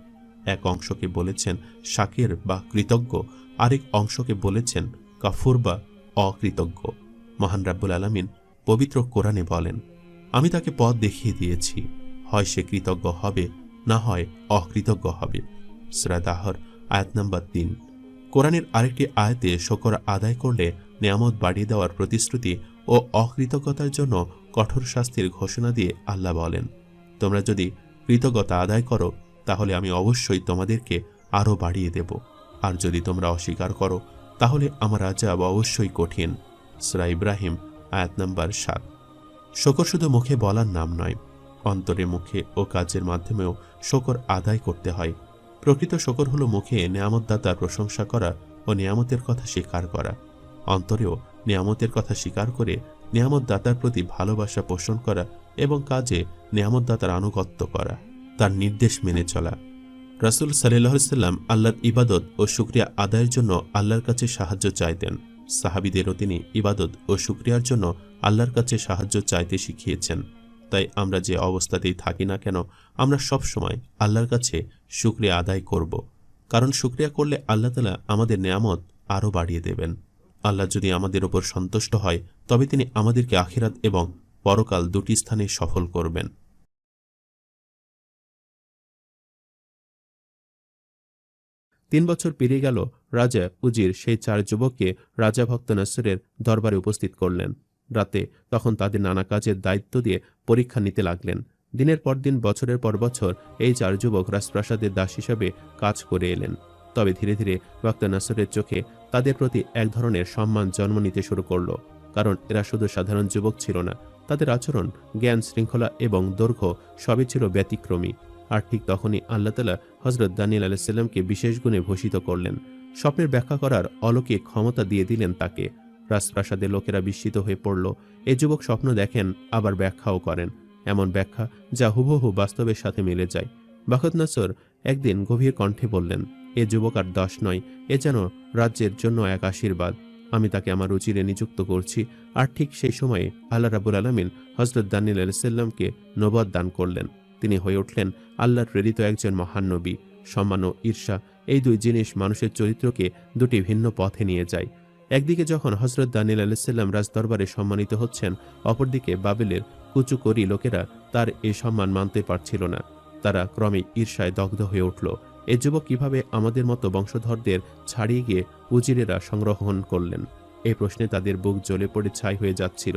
এক অংশকে বলেছেন শাকির বা কৃতজ্ঞ, আরেক অংশকে বলেছেন কাফুর বা অকৃতজ্ঞ। মহান রাব্বুল আলামিন পবিত্র কোরআনে বলেন, আমি তাকে পথ দেখিয়ে দিয়েছি, হয় সে কৃতজ্ঞ হবে, না হয় অকৃতজ্ঞ হবে। সূরা দাহর আয়াত নাম্বার 3। কোরআনের আরেকটি আয়াতে শুকর আদায় করলে নিয়ামত বাড়িয়ে দেওয়ার প্রতিশ্রুতি ও অকৃতজ্ঞতার জন্য কঠোর শাস্তির ঘোষণা দিয়ে আল্লাহ বলেন, তোমরা যদি কৃতজ্ঞতা আদায় করো তাহলে আমি অবশ্যই তোমাদেরকে আরও বাড়িয়ে দেব, আর যদি তোমরা অস্বীকার করো তাহলে আমার আযাব অবশ্যই কঠিন। সূরা ইব্রাহিম আয়াত নাম্বার 7। শুকর শুধু মুখে বলার নাম নয়, অন্তরে, মুখে ও কাজের মাধ্যমেও শুকর আদায় করতে হয়। প্রকৃত শুকর হলো মুখে নিয়ামতদাতার প্রশংসা করা ও নিয়ামতের কথা স্বীকার করা, অন্তরেও নিয়ামতের কথা স্বীকার করে নিয়ামতদাতার প্রতি ভালোবাসা পোষণ করা এবং কাজে নিয়ামতদাতার আনুগত্য করা, তার নির্দেশ মেনে চলা। রাসূল সাল্লাল্লাহু আলাইহি সাল্লাম আল্লাহর ইবাদত ও শুকরিয়া আদায়ের জন্য আল্লাহর কাছে সাহায্য চাইতেন। সাহাবীদেরও তিনি ইবাদত ও শুকরিয়ার জন্য আল্লাহর কাছে সাহায্য চাইতে শিখিয়েছেন। তাই আমরা যে অবস্থাতেই থাকি না কেন, আমরা সব সময় আল্লাহর কাছে শুকরিয়া আদায় করব। কারণ শুকরিয়া করলে আল্লাহ তাআলা আমাদের নেয়ামত আরও বাড়িয়ে দেবেন। আল্লাহ যদি আমাদের উপর সন্তুষ্ট হয়, তবে তিনি আমাদেরকে আখিরাত এবং পরকাল দুটি স্থানে সফল করবেন। 3 বছর পেরিয়ে গেল। রাজা উজির সেই 4 যুবককে রাজা ভক্ত নাসরের দরবারে উপস্থিত করলেন। রাতে তখন তাদের নানা কাজের দায়িত্ব দিয়ে পরীক্ষা নিতে লাগলেন। দিনের পর দিন, বছরের পর বছর এই 4 যুবক রাজপ্রাসাদের দাস হিসাবে কাজ করে এলেন। তবে ধীরে ধীরে ভক্ত নাসরের চোখে তাদের প্রতি এক ধরনের সম্মান জন্ম নিতে শুরু করল। কারণ এরা শুধু সাধারণ যুবক ছিল না, তাদের আচরণ, জ্ঞান, শৃঙ্খলা এবং দৈর্ঘ্য সবই ছিল ব্যতিক্রমী। আর ঠিক তখনই আল্লাহ তাআলা হযরত দানিয়েল আলাইহিস সালামকে বিশেষ গুণে ভূষিত করলেন। স্বপ্নের ব্যাখ্যা করার অলৌকিক ক্ষমতা দিয়ে দিলেন তাকে। রাজপ্রাসাদের লোকেরা বিস্মিত হয়ে পড়ল। এই যুবক স্বপ্ন দেখেন, আবার ব্যাখ্যাও করেন, এমন ব্যাখ্যা যা হুবহু বাস্তবের সাথে মিলে যায়। বাখত নাসর একদিন গভীর কণ্ঠে বললেন, এ যুবক আর দাস নয়, এ যেন রাজ্যের জন্য এক আশীর্বাদ। আমি তাকে আমার উজিরে নিযুক্ত করছি। আর ঠিক সেই সময়ে আল্লাহ রাব্বুল আলামিন হযরত দানিয়েল আলাইহিস সালামকে নবুয়ত দান করলেন। তিনি হয়ে উঠলেন আল্লাহর প্রেরিত একজন মহান নবী। সম্মান ও ঈর্ষা, এই দুই জিনিস মানুষের চরিত্রকে দুটি ভিন্ন পথে নিয়ে যায়। একদিকে যখন হযরত দানিয়েল আলাইহিস সালাম রাজদরবারে সম্মানিত হচ্ছেন, অপরদিকে বাবেলের কুচুকরি লোকেরা তার এই সম্মান মানতে পারছিল না। তারা ক্রমে ঈর্ষায় দগ্ধ হয়ে উঠল। এ যুবক কিভাবে আমাদের মতো বংশধরদের ছাড়িয়ে গিয়ে উজিরেরা সংগ্রহণ করলেন? এই প্রশ্নে তাদের বুক জ্বলে পড়ে ছাই হয়ে যাচ্ছিল।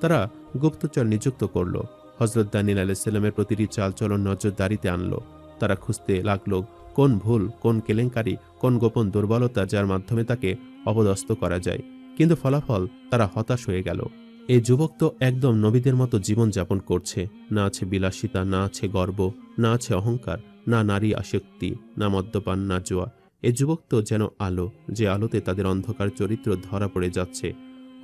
তারা গুপ্তচর নিযুক্ত করল। হযরত দানিয়েল আলাইহিস সালামের প্রতিটি চালচলন নজরদারিতে আনল। তারা খুঁজতে লাগলো কোন ভুল, কোন কেলেঙ্কারি, কোন গোপন দুর্বলতা যার মাধ্যমে তাকে অপদস্থ করা যায়। কিন্তু ফলাফল, তারা হতাশ হয়ে গেল। এই যুবক তো একদম নবীদের মতো জীবন যাপন করছে। না আছে বিলাসিতা, না আছে গর্ব, না আছে অহংকার, না নারী আসক্তি, না মদ্যপান, না জুয়া। এই যুবক তো যেন আলো, যে আলোতে তাদের অন্ধকার চরিত্র ধরা পড়ে যাচ্ছে।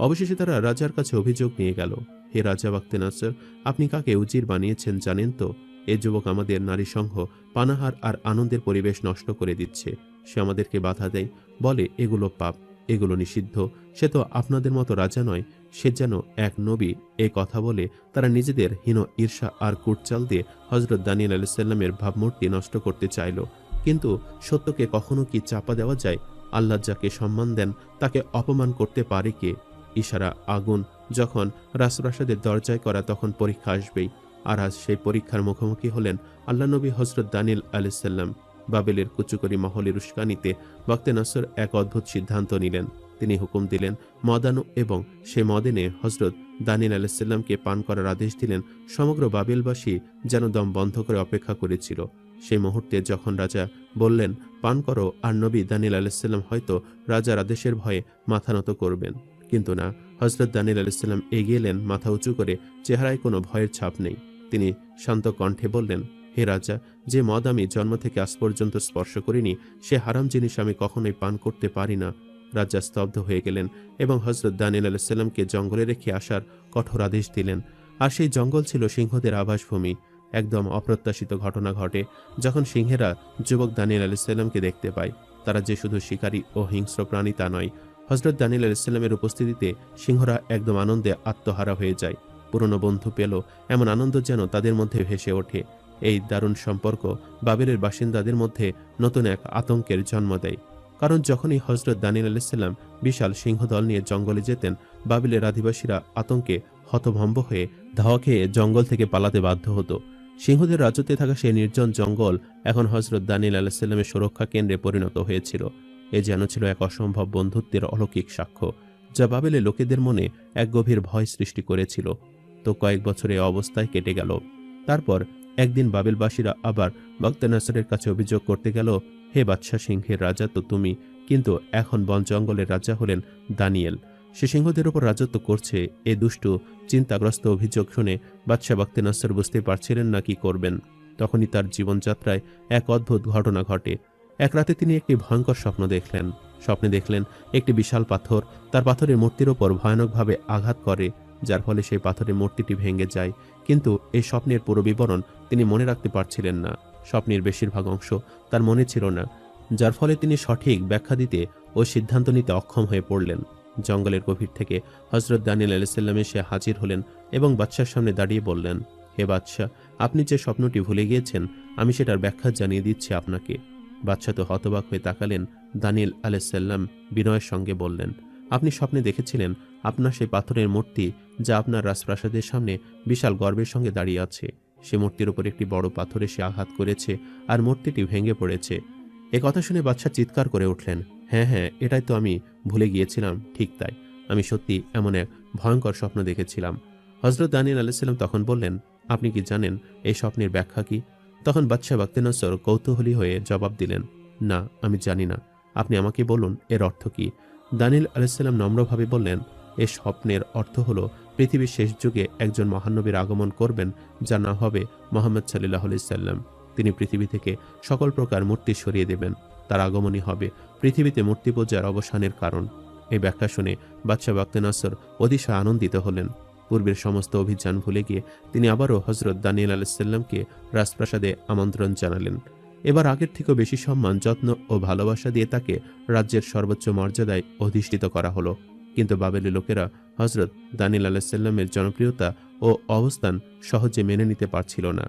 অবশেষে তারা রাজার কাছে অভিযোগ নিয়ে গেল, হে রাজা বাখতে নাসর, আপনি কাকে উজির বানিয়েছেন জানেন তো? এ যুবক আমাদের নারী সংঘ, পানাহার আর আনন্দের পরিবেশ নষ্ট করে দিচ্ছে। সে আমাদেরকে বাধা দেয়, বলে এগুলো পাপ, এগুলো নিষিদ্ধ। সে তো আপনাদের মতো রাজা নয়, সে যেন এক নবী। এ কথা বলে তারা নিজেদের হীন ঈর্ষা আর কুটচাল দিয়ে হযরত দানিয়েল আলাইহিস সালামের ভাবমূর্তি নষ্ট করতে চাইল। কিন্তু সত্যকে কখনো কি চাপা দেওয়া যায়? আল্লাহ যাকে সম্মান দেন তাকে অপমান করতে পারে কে? ইশারা আগুন যখন রাজপ্রাসাদের দরজায় করা, তখন পরীক্ষা আসবেই। আর আজ সেই পরীক্ষার মুখোমুখি হলেন আল্লাহ নবী হযরত দানিয়েল আলাইহিস সালাম। বাবেলের কুচুকরি মহলের উস্কানিতে বাখতে নাসর এক অদ্ভুত সিদ্ধান্ত নিলেন। তিনি হুকুম দিলেন মদানো, এবং সে মদেনে হযরত দানিয়েল আলাইহিস সালামকে পান করার আদেশ দিলেন। সমগ্র বাবেলবাসী যেন দম বন্ধ করে অপেক্ষা করেছিল। সেই মুহূর্তে যখন রাজা বললেন পান করো, আর নবী দানিয়েল আলাইহিস সালাম হয়তো রাজার আদেশের ভয়ে মাথা নত করবেন। কিন্তু না, হযরত দানিয়েল আলাইহিস সালাম এগিয়ে এলেন, মাথা উঁচু করে, চেহারায় কোনো ভয়ের ছাপ নেই। তিনি শান্ত কণ্ঠে বললেন, হে রাজা, যে মদ আমি জন্ম থেকে আজ পর্যন্ত স্পর্শ করিনি, সে হারাম জিনিস আমি কখনোই পান করতে পারি না। রাজা স্তব্ধ হয়ে গেলেন এবং হযরত দানিয়েল আলাইহিস সালামকে জঙ্গলে রেখে আসার কঠোর আদেশ দিলেন। আর সেই জঙ্গল ছিল সিংহদের আবাসভূমি। একদম অপ্রত্যাশিত ঘটনা ঘটে যখন সিংহেরা যুবক দানিয়েল আলাইহিস সালামকে দেখতে পায়। তারা যে শুধু শিকারী ও হিংস্র প্রাণী তা নয়। হযরত দানিয়েল আলাইহিস সালামের উপস্থিতিতে সিংহরা একদম আনন্দে আত্মহারা হয়ে যায়। পুরনো বন্ধু পেল এমন আনন্দ যেন তাদের মধ্যে ভেসে ওঠে। এই দারুণ সম্পর্ক বাবেলের বাসিন্দাদের মধ্যে নতুন এক আতঙ্কের জন্ম দেয়। কারণ যখনই হযরত দানিয়েল আলাইহিস সালাম বিশাল সিংহদল নিয়ে জঙ্গলে যেতেন, বাবেলের আদিবাসীরা আতঙ্কে হতভম্ব হয়ে ধাওয়া খেয়ে জঙ্গল থেকে পালাতে বাধ্য হতো। সিংহদের রাজত্বে থাকা সেই নির্জন জঙ্গল এখন হযরত দানিয়েল আলাইহিস সালামের সুরক্ষা কেন্দ্রে পরিণত হয়েছিল। এ যেন ছিল এক অসম্ভব বন্ধুত্বের অলৌকিক সাক্ষ্য, যা বাবেলের লোকেদের মনে এক গভীর ভয় সৃষ্টি করেছিল। তো কয়েক বছরে অবস্থায় কেটে গেল। তারপর একদিন বাবেলবাসীরা আবার বাখতে নাসরের কাছে অভিযোগ করতে গেল, হে বাদশাহ, সিংহের রাজা তো তুমি, কিন্তু এখন বন জঙ্গলের রাজা হলেন দানিয়েল। সে সিংহদের উপর রাজত্ব করছে। এ দুষ্টু চিন্তাগ্রস্ত অভিযোগ শুনে বাদশাহ বাখতে নাসর বুঝতে পারছিলেন না কি করবেন। তখনই তার জীবনযাত্রায় এক অদ্ভুত ঘটনা ঘটে। এক রাতে তিনি একটি ভয়ঙ্কর স্বপ্ন দেখলেন। স্বপ্নে দেখলেন একটি বিশাল পাথর তার পাথরের মূর্তির ওপর ভয়ানকভাবে আঘাত করে, যার ফলে সেই পাথরের মূর্তিটি ভেঙে যায়। কিন্তু এই স্বপ্নের পুরো বিবরণ তিনি মনে রাখতে পারছিলেন না। স্বপ্নের বেশিরভাগ অংশ তার মনে ছিল না, যার ফলে তিনি সঠিক ব্যাখ্যা দিতে ও সিদ্ধান্ত নিতে অক্ষম হয়ে পড়লেন। জঙ্গলের গভীর থেকে হযরত দানিয়েল আলাইহিস সালাম এসে হাজির হলেন এবং বাদশার সামনে দাঁড়িয়ে বললেন, হে বাদশাহ, আপনি যে স্বপ্নটি ভুলে গিয়েছেন আমি সেটার ব্যাখ্যা জানিয়ে দিচ্ছি আপনাকে। বাদশাহ তো হতবাক হয়ে তাকালেন। দানিয়েল আলাইহিস সালাম বিনয়ের সঙ্গে বললেন, আপনি স্বপ্নে দেখেছিলেন আপনার সেই পাথরের মূর্তি যা আপনার রাজপ্রাসাদের সামনে বিশাল গর্বের সঙ্গে দাঁড়িয়ে আছে, সে মূর্তির উপর একটি বড় পাথর এসে আঘাত করেছে আর মূর্তিটি ভেঙে পড়েছে। এ কথা শুনে বাদশাহ চিৎকার করে উঠলেন, হ্যাঁ হ্যাঁ, এটাই তো আমি ভুলে গিয়েছিলাম। ঠিক তাই, আমি সত্যি এমন এক ভয়ঙ্কর স্বপ্ন দেখেছিলাম। হযরত দানিয়েল আলাইহিস সালাম তখন বললেন, আপনি কি জানেন এই স্বপ্নের ব্যাখ্যা কি? তখন বাদশাহ বাখতিনাসর কৌতূহলী হয়ে জবাব দিলেন, না, আমি জানি না, আপনি আমাকে বলুন এর অর্থ কি। দানিয়েল আলাইহিস সালাম নম্রভাবে বললেন, এ স্বপ্নের অর্থ হলো পৃথিবীর শেষ যুগে একজন মহানবীর আগমন করবেন, যার নাম হবে মুহাম্মদ সাল্লাল্লাহু আলাইহি সাল্লাম। তিনি পৃথিবী থেকে সকল প্রকার মূর্তি সরিয়ে দেবেন। তার আগমনই হবে পৃথিবীতে মূর্তি পূজার অবসানের কারণ। এই ব্যাখ্যা শুনে বাদশাহ বাখতিনাসর অতিশয় আনন্দিত হলেন। পূর্বের সমস্ত অভিযান ভুলে গিয়ে তিনি আবারও হযরত দানিয়েল আলাইহিস সালামকে রাজপ্রাসাদে আমন্ত্রণ জানালেন। এবার আগের থেকেও বেশি সম্মান, যত্ন ও ভালোবাসা দিয়ে তাকে রাজ্যের সর্বোচ্চ মর্যাদায় অধিষ্ঠিত করা হলো। কিন্তু বাবেলি লোকেরা হযরত দানিয়েল আলাইহিস সালামের জনপ্রিয়তা ও অবস্থান সহজে মেনে নিতে পারছিল না।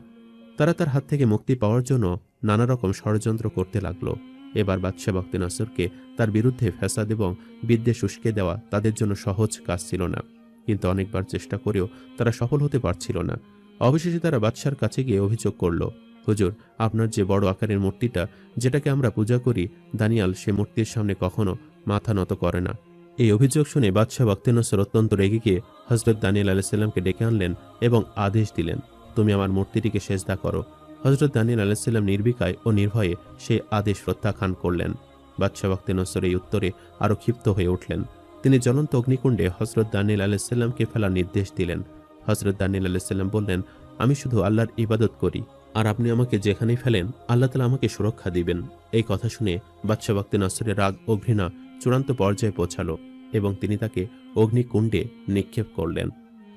তারা তার হাত থেকে মুক্তি পাওয়ার জন্য নানা রকম ষড়যন্ত্র করতে লাগলো। এবার বাদশাহ বাখতিনাসরকে তার বিরুদ্ধে ফ্যাসাদ এবং বিদ্বেষ উস্কে দেওয়া তাদের জন্য সহজ কাজ ছিল না, কিন্তু অনেকবার চেষ্টা করেও তারা সফল হতে পারছিল না। অবশেষে তারা বাদশার কাছে গিয়ে অভিযোগ করল, হুজুর, আপনার যে বড় আকারের মূর্তিটা যেটাকে আমরা পূজা করি, দানিয়াল সে মূর্তির সামনে কখনো মাথা নত করে না। এই অভিযোগ শুনে বাদশাহ বাখতিনাসর অত্যন্ত রেগে গিয়ে হযরত দানিয়েল আলাইহিস সালামকে ডেকে আনলেন এবং আদেশ দিলেন, তুমি আমার মূর্তিটিকে সেজদা করো। হযরত দানিয়েল আলাইহিস সালাম নির্বিকার ও নির্ভয়ে সেই আদেশ প্রত্যাখ্যান করলেন। বাদশাহ বাখতিনাসর এই উত্তরে আরো ক্ষিপ্ত হয়ে উঠলেন। তিনি জ্বলন্ত অগ্নিকুণ্ডে হযরত দানিয়েল আলাইহিস সালামকে ফেলার নির্দেশ দিলেন। হযরত দানিয়েল আলাইহিস সালাম বললেন, আমি শুধু আল্লাহর ইবাদত করি, আর আপনি আমাকে যেখানেই ফেলেন আল্লাহ তাআলা আমাকে সুরক্ষা দিবেন। এই কথা শুনে বাদশাহ বাখতিনাসরের রাগ ও ঘৃণা চূড়ান্ত পর্যায়ে পৌঁছালো এবং তিনি তাকে অগ্নিকুণ্ডে নিক্ষেপ করলেন।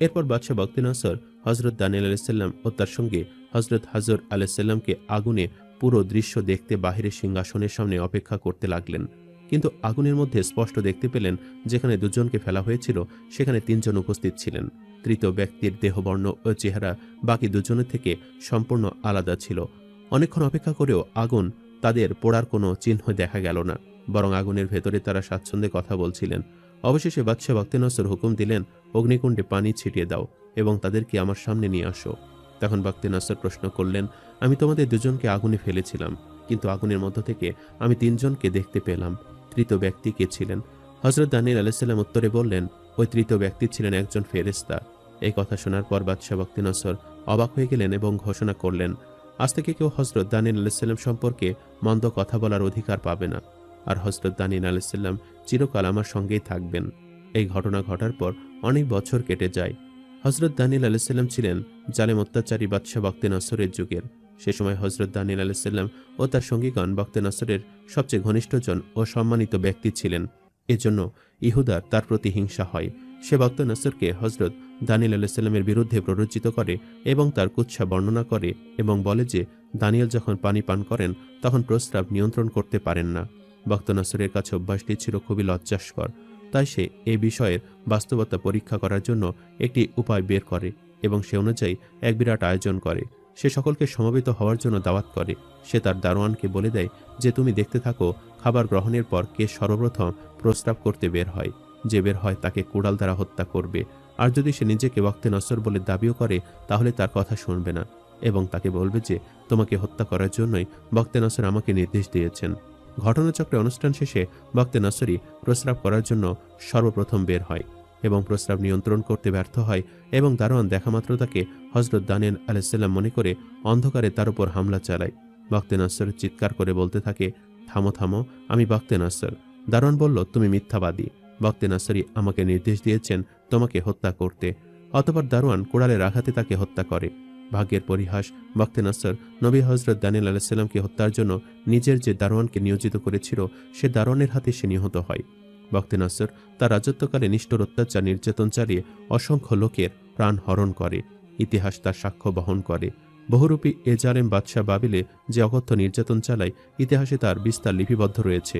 এরপর বাদশাহ বাখতিনাসর হযরত দানিয়েল আলাইহিস সালাম ও তার সঙ্গে হযরত হাজর আলাইহিস সালামকে আগুনে পুরো দৃশ্য দেখতে বাহিরের সিংহাসনের সামনে অপেক্ষা করতে লাগলেন। কিন্তু আগুনের মধ্যে স্পষ্ট দেখতে পেলেন যেখানে দুজনকে ফেলা হয়েছিল সেখানে তিনজন উপস্থিত ছিলেন। তৃতীয় ব্যক্তির দেহবর্ণ ও চেহারা বাকি দুজনের থেকে সম্পূর্ণ আলাদা ছিল। অনেকক্ষণ অপেক্ষা করেও আগুন তাদের পোড়ার কোনো চিহ্ন দেখা গেল না, বরং আগুনের ভেতরে তারা স্বাচ্ছন্দ্যে কথা বলছিলেন। অবশেষে বাদশাহ বাখতিনাসর হুকুম দিলেন, অগ্নিকুণ্ডে পানি ছিটিয়ে দাও এবং তাদেরকে আমার সামনে নিয়ে আসো। তখন বাখতিনাসর প্রশ্ন করলেন, আমি তোমাদের দুজনকে আগুনে ফেলেছিলাম, কিন্তু আগুনের মধ্য থেকে আমি তিনজনকে দেখতে পেলাম। তৃতীয় ব্যক্তি কে ছিলেন? হযরত দানিয়েল আলাইহিস সালাম উত্তরে বললেন, ওই তৃতীয় ব্যক্তি ছিলেন একজন ফেরেশতা। এই কথা শোনার পর বাদশাহ বাখতিনাসর অবাক হয়ে গেলেন এবং ঘোষণা করলেন, আজ থেকে কেউ হযরত দানিয়েল আলাইহিস সালাম সম্পর্কে মন্দ কথা বলার অধিকার পাবে না, আর হযরত দানিয়েল আলাইহিস সালাম চিরকাল আমার সঙ্গেই থাকবেন। এই ঘটনা ঘটার পর অনেক বছর কেটে যায়। হযরত দানিয়েল আলাইহিস সালাম ছিলেন জালেম অত্যাচারী বাদশাহ বাখতিনাসরের যুগের। সে সময় হযরত দানিয়েল আলাইহিস সালাম ও তার সঙ্গীগণ বাখতিনাসরের সবচেয়ে ঘনিষ্ঠজন ও সম্মানিত ব্যক্তি ছিলেন। এজন্য ইহুদার তার প্রতি হিংসা হয়। সে বাখতিনাসরকে হযরত দানিয়েল আলাইহিস সালামের বিরুদ্ধে প্ররোচিত করে এবং তার কুৎসা বর্ণনা করে এবং বলে যে দানিয়েল যখন পানি পান করেন তখন প্রস্রাব নিয়ন্ত্রণ করতে পারেন না। বাখতিনাসরের কাছে অভ্যাসটি ছিল খুবই লজ্জাস্কর। তাই সে এই বিষয়ের বাস্তবতা পরীক্ষা করার জন্য একটি উপায় বের করে এবং সে অনুযায়ী এক বিরাট আয়োজন করে। সে সকলকে সমবেত হওয়ার জন্য দাওয়াত করে। সে তার দারোয়ানকে বলে দেয় যে তুমি দেখতে থাকো খাবার গ্রহণের পর কে সর্বপ্রথম প্রস্রাব করতে বের হয়। যে বের হয় তাকে কুড়াল দ্বারা হত্যা করবে, আর যদি সে নিজেকে বাখতিনাসর বলে দাবিও করে তাহলে তার কথা শুনবে না এবং তাকে বলবে যে তোমাকে হত্যা করার জন্যই বাখতিনাসর আমাকে নির্দেশ দিয়েছেন। ঘটনাচক্রে অনুষ্ঠান শেষে বাখতিনাসরই প্রস্রাব করার জন্য সর্বপ্রথম বের হয় এবং প্রস্রাব নিয়ন্ত্রণ করতে ব্যর্থ হয় এবং দারোয়ান দেখামাত্র তাকে হযরত দানিয়েল আলাইহিস সালাম মনে করে অন্ধকারে তার উপর হামলা চালায়। বাখতিনাসর চিৎকার করে বলতে থাকে, থামো থামো, আমি বাখতিনাসর। দারোয়ান বলল, তুমি মিথ্যাবাদী। বাখতিনাসরই আমাকে নির্দেশ দিয়েছেন তোমাকে হত্যা করতে। অতঃপর দারোয়ান কোড়ালের আঘাতে তাকে হত্যা করে। ভাগ্যের পরিহাস, বাখতিনাসর নবী হযরত দানিয়েল আলাইহিস সালামকে হত্যার জন্য নিজের যে দারোয়ানকে নিয়োজিত করেছিল সে দারোয়ানের হাতে সে নিহত হয়। বাখতিনাসর তার রাজত্বকালে নিষ্ঠুর অত্যাচার নির্যাতন চালিয়ে অসংখ্য লোকের প্রাণ হরণ করে। ইতিহাস তার সাক্ষ্য বহন করে। বহুরূপী এ জালেম বাদশাহ বাবিলে যে অকথ্য নির্যাতন চালায় ইতিহাসে তার বিস্তার লিপিবদ্ধ রয়েছে।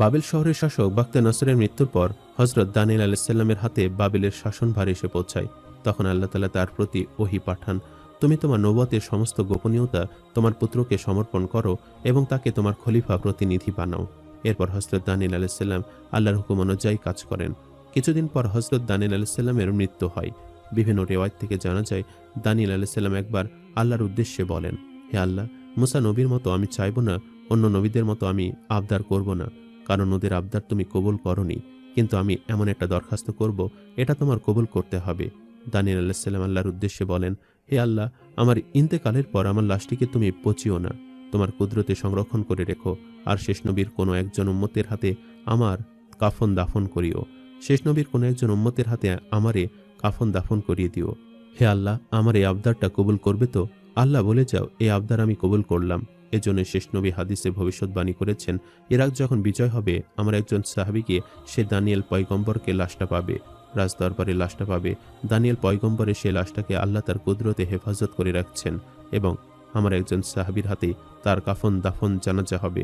বাবেল শহরের শাসক বাখতে নসরের মৃত্যুর পর হজরত দানিয়েল আলাইহিসসালামের হাতে বাবেলের শাসনভার এসে পৌঁছায়। তখন আল্লাহ তাআলা তার প্রতি ওহী পাঠান, তুমি তোমার নবুয়তের সমস্ত গোপনীয়তা তোমার পুত্রকে সমর্পণ করো এবং তাকে তোমার খলিফা প্রতিনিধি বানাও। এরপর হজরত দানিয়েল আলাইহিসসালাম আল্লাহর হুকুম অনুযায়ী কাজ করেন। কিছুদিন পর হজরত দানিয়েল আলাইহিসসালামের মৃত্যু হয়। বিভিন্ন রেওয়ায়েত থেকে জানা যায়, দানিয়েল আলাইহিসসালাম একবার আল্লাহর উদ্দেশ্যে বলেন, হে আল্লাহ, মুসা নবীর মতো আমি চাইব না, অন্য নবীদের মতো আমি আবদার করব না, কারণ ওদের আবদার তুমি কবুল করনি, কিন্তু আমি এমন একটা দরখাস্ত করব, এটা তোমার কবুল করতে হবে। দানিয়েল আলাইহিসসালাম আল্লাহর উদ্দেশ্যে বলেন, হে আল্লাহ, আমার ইন্তেকালের পর আমার লাশটিকে তুমি পচিও না, তোমার কুদরতে সংরক্ষণ করে রেখো, আর শেষ নবীর কোনো একজন উম্মতের হাতে আমার কাফন দাফন করিও। শেষ নবীর কোনো একজন উম্মতের হাতে আমারে কাফন দাফন করিয়ে দিও। হে আল্লাহ, আমার এই আবদারটা কবুল করবে তো? আল্লাহ বলে যাও, এই আবদার আমি কবুল করলাম। এজন্য শেষ নবী হাদিসে ভবিষ্যৎবাণী করেছেন, ইরাক যখন বিজয় হবে, আমার একজন সাহাবীকে সে দানিয়েল পয়গম্বরকে লাশটা পাবে, রাজদরবারে লাশটা পাবে। দানিয়েল পয়গম্বরে সে লাশটাকে আল্লাহ তার কুদরতে হেফাজত করে রাখছেন এবং আমার একজন সাহাবীর হাতে তার কাফন দাফন জানাজা হবে।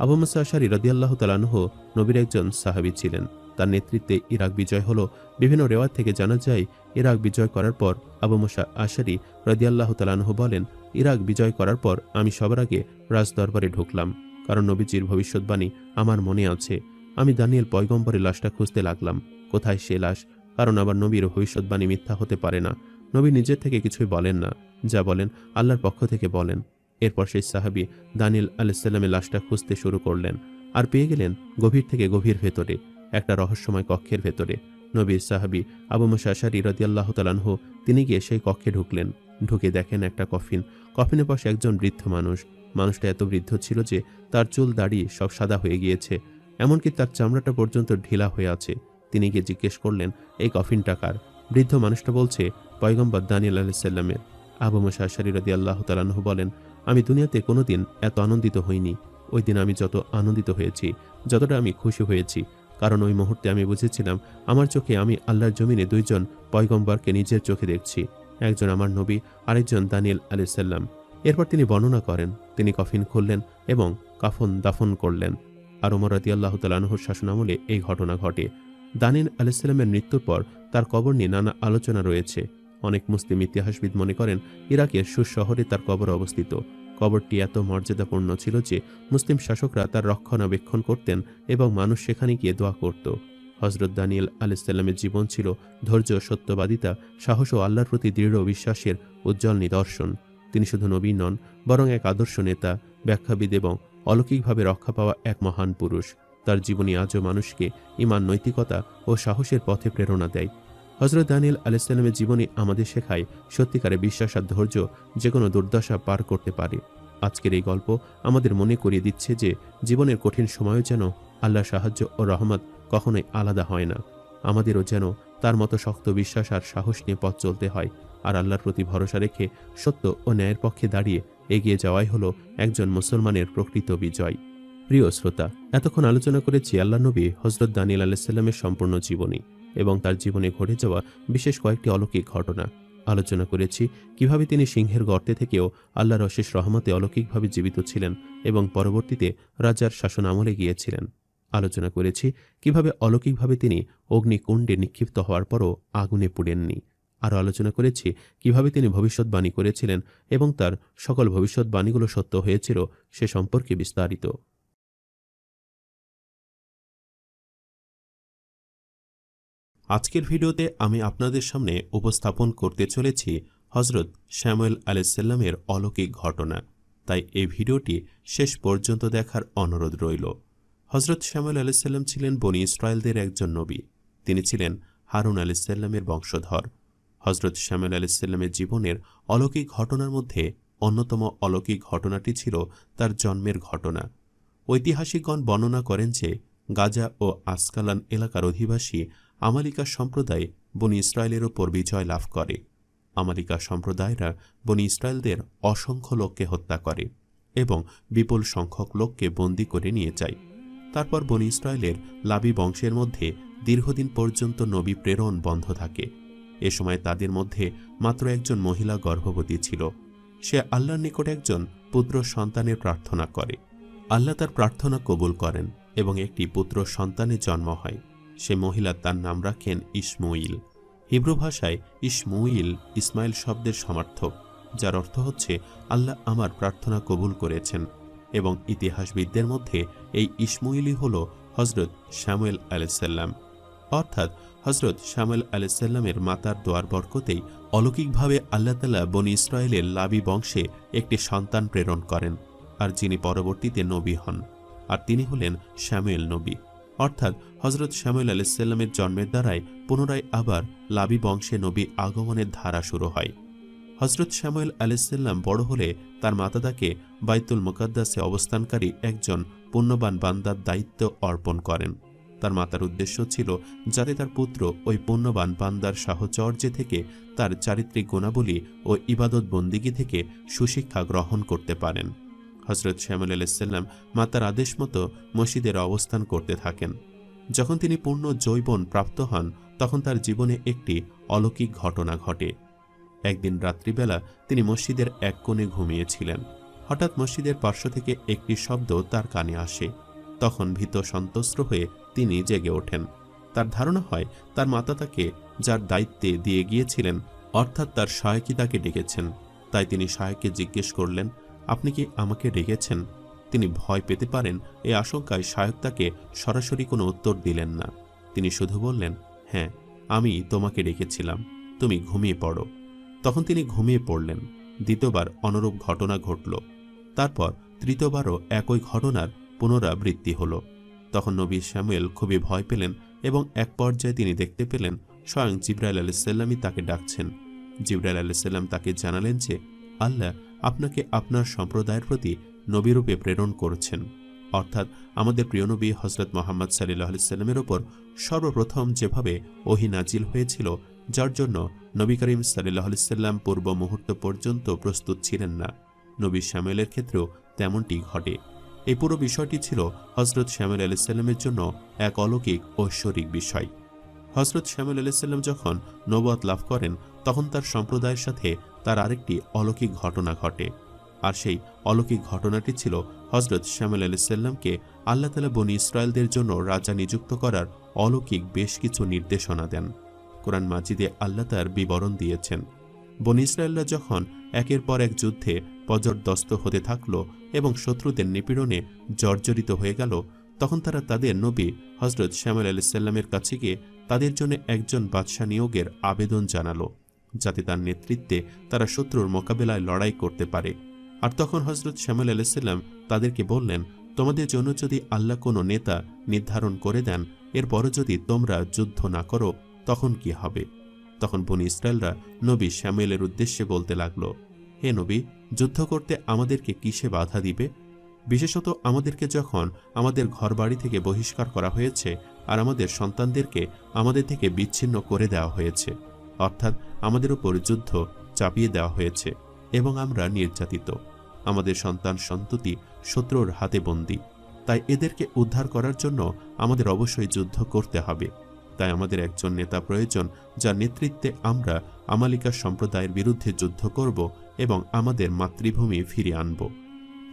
আবু মুসা আশআরী রাদিয়াল্লাহু তাআলা আনহু নবীর একজন সাহাবী ছিলেন। তার নেতৃত্বে ইরাক বিজয় হলো। বিভিন্ন রেওয়ায়েত থেকে জানা যায়, ইরাক বিজয় করার পর আবু মুসা আশআরী রাদিয়াল্লাহু তাআলা আনহু বলেন, ইরাক বিজয় করার পর আমি সবার আগে রাজদরবারে ঢুকলাম, কারণ নবীজির ভবিষ্যৎবাণী আমার মনে আছে। আমি দানিয়েল পয়গম্বরের লাশটা খুঁজতে লাগলাম, কোথায় সে লাশ, কারণ আবার নবীর ভবিষ্যৎবাণী মিথ্যা হতে পারে না। নবী নিজের থেকে কিছুই বলেন না, যা বলেন আল্লাহর পক্ষ থেকে বলেন। এরপর সেই সাহাবী দানিয়েল আলাইহিসসালামের লাশটা খুঁজতে শুরু করলেন, আর পেয়ে গেলেন গভীর থেকে গভীর ভেতরে, একটা রহস্যময় কক্ষের ভেতরে। নবীর সাহাবী আবু মুসা আশআরী রাদিয়াল্লাহু তাআলা আনহু তিনি গিয়ে সেই কক্ষে ঢুকলেন। ঢুকে দেখেন একটা কফিন, কফিনের পাশে একজন বৃদ্ধ মানুষ। মানুষটা এত বৃদ্ধ ছিল যে তার চুল দাড়ি সব সাদা হয়ে গিয়েছে, এমনকি তার চামড়াটা পর্যন্ত ঢিলা হয়ে আছে। তিনি গিয়ে জিজ্ঞেস করলেন, এই কফিনটা কার? বৃদ্ধ মানুষটা বলছে, পয়গম্বর দানিয়েল আলাইহিসসালামের। আবু মুসা আশআরী রাদিয়াল্লাহু তাআলা আনহু বলেন, আমি দুনিয়াতে কোনোদিন এত আনন্দিত হইনি। ওই দিন আমি যত আনন্দিত হয়েছি, যতটা আমি খুশি হয়েছি, কারণ ওই মুহূর্তে আমি বুঝেছিলাম আমার চোখে আমি আল্লাহর জমিনে দুইজন পয়গম্বরকে নিজের চোখে দেখছি, একজন আমার নবী, আরেকজন দানিয়েল আলাইহিসসালাম। এরপর তিনি বর্ণনা করেন, তিনি কফিন খুললেন এবং কাফন দাফন করলেন। আর ওমর রাদিয়াল্লাহু তাআলা আনহুর শাসনামলে এই ঘটনা ঘটে। দানিয়েল আলাইহিসসালামের মৃত্যুর পর তার কবর নিয়ে নানা আলোচনা রয়েছে। অনেক মুসলিম ইতিহাসবিদ মনে করেন ইরাকের সুস শহরে তার কবর অবস্থিত। কবরটি এত মর্যাদাপূর্ণ ছিল যে মুসলিম শাসকরা তার রক্ষণাবেক্ষণ করতেন এবং মানুষ সেখানে গিয়ে দোয়া করত। হজরত দানিয়েল আলাইহিসসালামের জীবন ছিল ধৈর্য, সত্যবাদিতা, সাহস ও আল্লাহর প্রতি দৃঢ় বিশ্বাসের উজ্জ্বল নিদর্শন। তিনি শুধু নবী নন, বরং এক আদর্শ নেতা, ব্যাখ্যাবিদ এবং অলৌকিকভাবে রক্ষা পাওয়া এক মহান পুরুষ। তার জীবনী আজও মানুষকে ঈমান, নৈতিকতা ও সাহসের পথে প্রেরণা দেয়। হজরত দানিয়েল আলাইহিসসালামের জীবনী আমাদের শেখায় সত্যিকারে বিশ্বাস আর ধৈর্য যে কোনো দুর্দশা পার করতে পারে। আজকের এই গল্প আমাদের মনে করিয়ে দিচ্ছে যে জীবনের কঠিন সময়ও যেন আল্লাহর সাহায্য ও রহমত কখনোই আলাদা হয় না। আমাদেরও যেন তার মতো শক্ত বিশ্বাস আর সাহস নিয়ে পথ চলতে হয়, আর আল্লাহর প্রতি ভরসা রেখে সত্য ও ন্যায়ের পক্ষে দাঁড়িয়ে এগিয়ে যাওয়াই হলো একজন মুসলমানের প্রকৃত বিজয়। প্রিয় শ্রোতা, এতক্ষণ আলোচনা করেছি আল্লাহ নবী হজরত দানিয়েল আলাইহিসসালামের সম্পূর্ণ জীবনী এবং তার জীবনে ঘটে যাওয়া বিশেষ কয়েকটি অলৌকিক ঘটনা। আলোচনা করেছি কিভাবে তিনি সিংহের গর্তে থেকেও আল্লাহর অশেষ রহমতে অলৌকিকভাবে জীবিত ছিলেন এবং পরবর্তীতে রাজার শাসন আমলে গিয়েছিলেন। আলোচনা করেছি কিভাবে অলৌকিকভাবে তিনি অগ্নিকুণ্ডে নিক্ষিপ্ত হওয়ার পরও আগুনে পুড়েননি। আরও আলোচনা করেছি কিভাবে তিনি ভবিষ্যৎবাণী করেছিলেন এবং তার সকল ভবিষ্যৎবাণীগুলো সত্য হয়েছিল সে সম্পর্কে বিস্তারিত। আজকের ভিডিওতে আমি আপনাদের সামনে উপস্থাপন করতে চলেছি হজরত শ্যামুয়েল আলাইহিসসালামের অলৌকিক ঘটনা, তাই এই ভিডিওটি শেষ পর্যন্ত দেখার অনুরোধ রইল। হজরত শ্যামুয়েল আলাইহিসসালাম ছিলেন বনি ইসরায়েলদের একজন নবী। তিনি ছিলেন হারুন আলাইহিসসালামের বংশধর। হজরত শ্যামুয়েল আলাইহিসসালামের জীবনের অলৌকিক ঘটনার মধ্যে অন্যতম অলৌকিক ঘটনাটি ছিল তার জন্মের ঘটনা। ঐতিহাসিকগণ বর্ণনা করেন যে গাজা ও আসকালান এলাকার অধিবাসী আমালিকা সম্প্রদায় বনি ইসরায়েলের ওপর বিজয় লাভ করে। আমালিকা সম্প্রদায়রা বনি ইসরায়েলদের অসংখ্য লোককে হত্যা করে এবং বিপুল সংখ্যক লোককে বন্দী করে নিয়ে যায়। তারপর বনি ইসরায়েলের লাবি বংশের মধ্যে দীর্ঘদিন পর্যন্ত নবী প্রেরণ বন্ধ থাকে। এ সময় তাদের মধ্যে মাত্র একজন মহিলা গর্ভবতী ছিল। সে আল্লাহর নিকট একজন পুত্র সন্তানের প্রার্থনা করে। আল্লাহ তার প্রার্থনা কবুল করেন এবং একটি পুত্র সন্তানের জন্ম হয়। সে মহিলা তার নাম রাখেন ইসমুইল। হিব্রু ভাষায় ইসমুইল ইসমাইল শব্দের সমার্থক, যার অর্থ হচ্ছে আল্লাহ আমার প্রার্থনা কবুল করেছেন। এবং ইতিহাসবিদদের মধ্যে এই ইসমুইলই হল হজরত শামুয়েল আলাইহিসসালাম। অর্থাৎ হজরত শামুয়েল আলাইহিসসালামের মাতার দোয়ার বরকতেই অলৌকিকভাবে আল্লাহ তাআলা বনী ইসরায়েলের লাবী বংশে একটি সন্তান প্রেরণ করেন, আর যিনি পরবর্তীতে নবী হন, আর তিনি হলেন শামুয়েল নবী। অর্থাৎ হজরত শামুয়েল আলাইহিসসালামের জন্মের দ্বারাই পুনরায় আবার লাবী বংশে নবী আগমনের ধারা শুরু হয়। হজরত শামুয়েল আলাইহিসসালাম বড় হলে তার মাতা তাকে বাইতুল মুকাদ্দাসে অবস্থানকারী একজন পুণ্যবান বান্দার দায়িত্ব অর্পণ করেন। তার মাতার উদ্দেশ্য ছিল যাতে তার পুত্র ওই পুণ্যবান বান্দার সাহচর্যে থেকে তার চারিত্রিক গুণাবলী ও ইবাদত বন্দিগি থেকে সুশিক্ষা গ্রহণ করতে পারেন। হজরত শামুয়েল আলাইহিসসালাম মাতার আদেশ মতো মসজিদের অবস্থান করতে থাকেন। যখন তিনি পূর্ণ যৌবন প্রাপ্ত হন, তখন তার জীবনে একটি অলৌকিক ঘটনা ঘটে। একদিন রাত্রিবেলা তিনি মসজিদের এক কোণে ঘুমিয়েছিলেন। হঠাৎ মসজিদের পার্শ্ব থেকে একটি শব্দ তার কানে আসে। তখন ভীত সন্ত্রস্ত হয়ে তিনি জেগে ওঠেন। তার ধারণা হয় তার মাতা তাকে যার দায়িত্বে দিয়ে গিয়েছিলেন, অর্থাৎ তার সহায়কই তাকে ডেকেছেন। তাই তিনি সহায়ককে জিজ্ঞেস করলেন, আপনি কি আমাকে ডেকেছেন? তিনি ভয় পেতে পারেন এই আশঙ্কায় সহায়ক তাকে সরাসরি কোনো উত্তর দিলেন না। তিনি শুধু বললেন, হ্যাঁ, আমি তোমাকে ডেকেছিলাম, তুমি ঘুমিয়ে পড়ো। তখন তিনি ঘুমিয়ে পড়লেন। দ্বিতীয়বার অনুরূপ ঘটনা ঘটল। তারপর তৃতীয়বারও একই ঘটনার পুনরাবৃত্তি হল। তখন নবী শামুয়েল খুবই ভয় পেলেন এবং এক পর্যায়ে তিনি দেখতে পেলেন স্বয়ং জিবরাইল আলাইহিসসালামই তাকে ডাকছেন। জিবরাইল আলাইহিসসালাম তাকে জানালেন যে আল্লাহ আপনাকে আপনার সম্প্রদায়ের প্রতি নবীরূপে প্রেরণ করছেন। অর্থাৎ আমাদের প্রিয় নবী হজরত মুহাম্মদ সাল্লাল্লাহু আলাইহি ওয়াসাল্লামের ওপর সর্বপ্রথম যেভাবে ওহী নাজিল হয়েছিল, যার জন্য নবী করিম সাল্লাল্লাহু আলাইহি ওয়াসাল্লাম পূর্ব মুহূর্ত পর্যন্ত প্রস্তুত ছিলেন না, নবী শামুয়েলের ক্ষেত্রেও তেমনটি ঘটে। এই পুরো বিষয়টি ছিল হজরত শামুয়েল আলাইহিস সালামের জন্য এক অলৌকিক ঐশ্বরিক বিষয়। হজরত শামুয়েল আলাইহিস সালাম যখন নবুয়ত লাভ করেন, তখন তার সম্প্রদায়ের সাথে তার আরেকটি অলৌকিক ঘটনা ঘটে। আর সেই অলৌকিক ঘটনাটি ছিল হজরত শামুয়েল আলাইহিস সালামকে আল্লাহ তাআলা বনী ইসরায়েলদের জন্য রাজা নিযুক্ত করার অলৌকিক বেশ কিছু নির্দেশনা দেন। কোরআন মাজিদে আল্লাহ তার বিবরণ দিয়েছেন। বনী ইসরায়েলরা যখন একের পর এক যুদ্ধে পর্যদস্ত হতে থাকল এবং শত্রুদের নিপীড়নে জর্জরিত হয়ে গেল, তখন তারা তাদের নবী হজরত শামুয়েল আলাইহিস সালামের কাছে গিয়ে তাদের জন্য একজন বাদশা নিয়োগের আবেদন জানালো, যাতে তার নেতৃত্বে তারা শত্রুর মোকাবেলায় লড়াই করতে পারে। আর তখন হজরত শামুয়েল আলাইহিস সালাম তাদেরকে বললেন, তোমাদের জন্য যদি আল্লাহ কোনো নেতা নির্ধারণ করে দেন, এরপরও যদি তোমরা যুদ্ধ না করো, তখন কি হবে? তখন বনী ইসরায়েলরা নবী শামুয়েলের উদ্দেশ্যে বলতে লাগলো, হে নবী, যুদ্ধ করতে আমাদেরকে কিসে বাধা দিবে? বিশেষত আমাদেরকে যখন আমাদের ঘরবাড়ি থেকে বহিষ্কার করা হয়েছে আর আমাদের সন্তানদেরকে আমাদের থেকে বিচ্ছিন্ন করে দেওয়া হয়েছে, অর্থাৎ আমাদের উপর যুদ্ধ চাপিয়ে দেওয়া হয়েছে এবং আমরা নির্যাতিত, আমাদের সন্তান সন্ততি শত্রুর হাতে বন্দী। তাই এদেরকে উদ্ধার করার জন্য আমাদের অবশ্যই যুদ্ধ করতে হবে। তাই আমাদের একজন নেতা প্রয়োজন, যার নেতৃত্বে আমরা আমালিকা সম্প্রদায়ের বিরুদ্ধে যুদ্ধ করব এবং আমাদের মাতৃভূমি ফিরিয়ে আনব।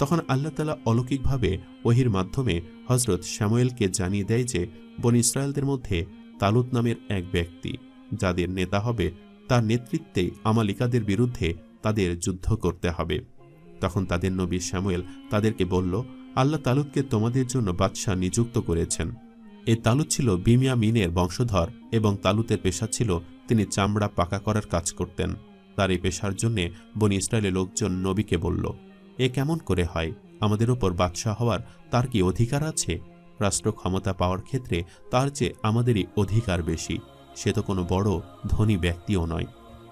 তখন আল্লাহ তাআলা অলৌকিকভাবে ওহীর মাধ্যমে হজরত শামুয়েলকে জানিয়ে দেয় যে বনী ইসরায়েলদের মধ্যে তালুত নামের এক ব্যক্তি, যাদের নেতা হবে, তার নেতৃত্বেই আমালিকাদের বিরুদ্ধে তাদের যুদ্ধ করতে হবে। তখন তাদের নবী শামুয়েল তাদেরকে বলল, আল্লাহ তালুতকে তোমাদের জন্য বাদশা নিযুক্ত করেছেন। এই তালুত ছিল বিমিয়ামিনের বংশধর এবং তালুতের পেশা ছিল তিনি চামড়া পাকা করার কাজ করতেন। তার এই পেশার জন্যে বনী ইসরায়েলের লোকজন নবীকে বলল, এ কেমন করে হয়? আমাদের ওপর বাদশাহ হওয়ার তার কি অধিকার আছে? রাষ্ট্র ক্ষমতা পাওয়ার ক্ষেত্রে তার চেয়ে আমাদেরই অধিকার বেশি। সে তো কোনো বড় ধনী ব্যক্তিও নয়।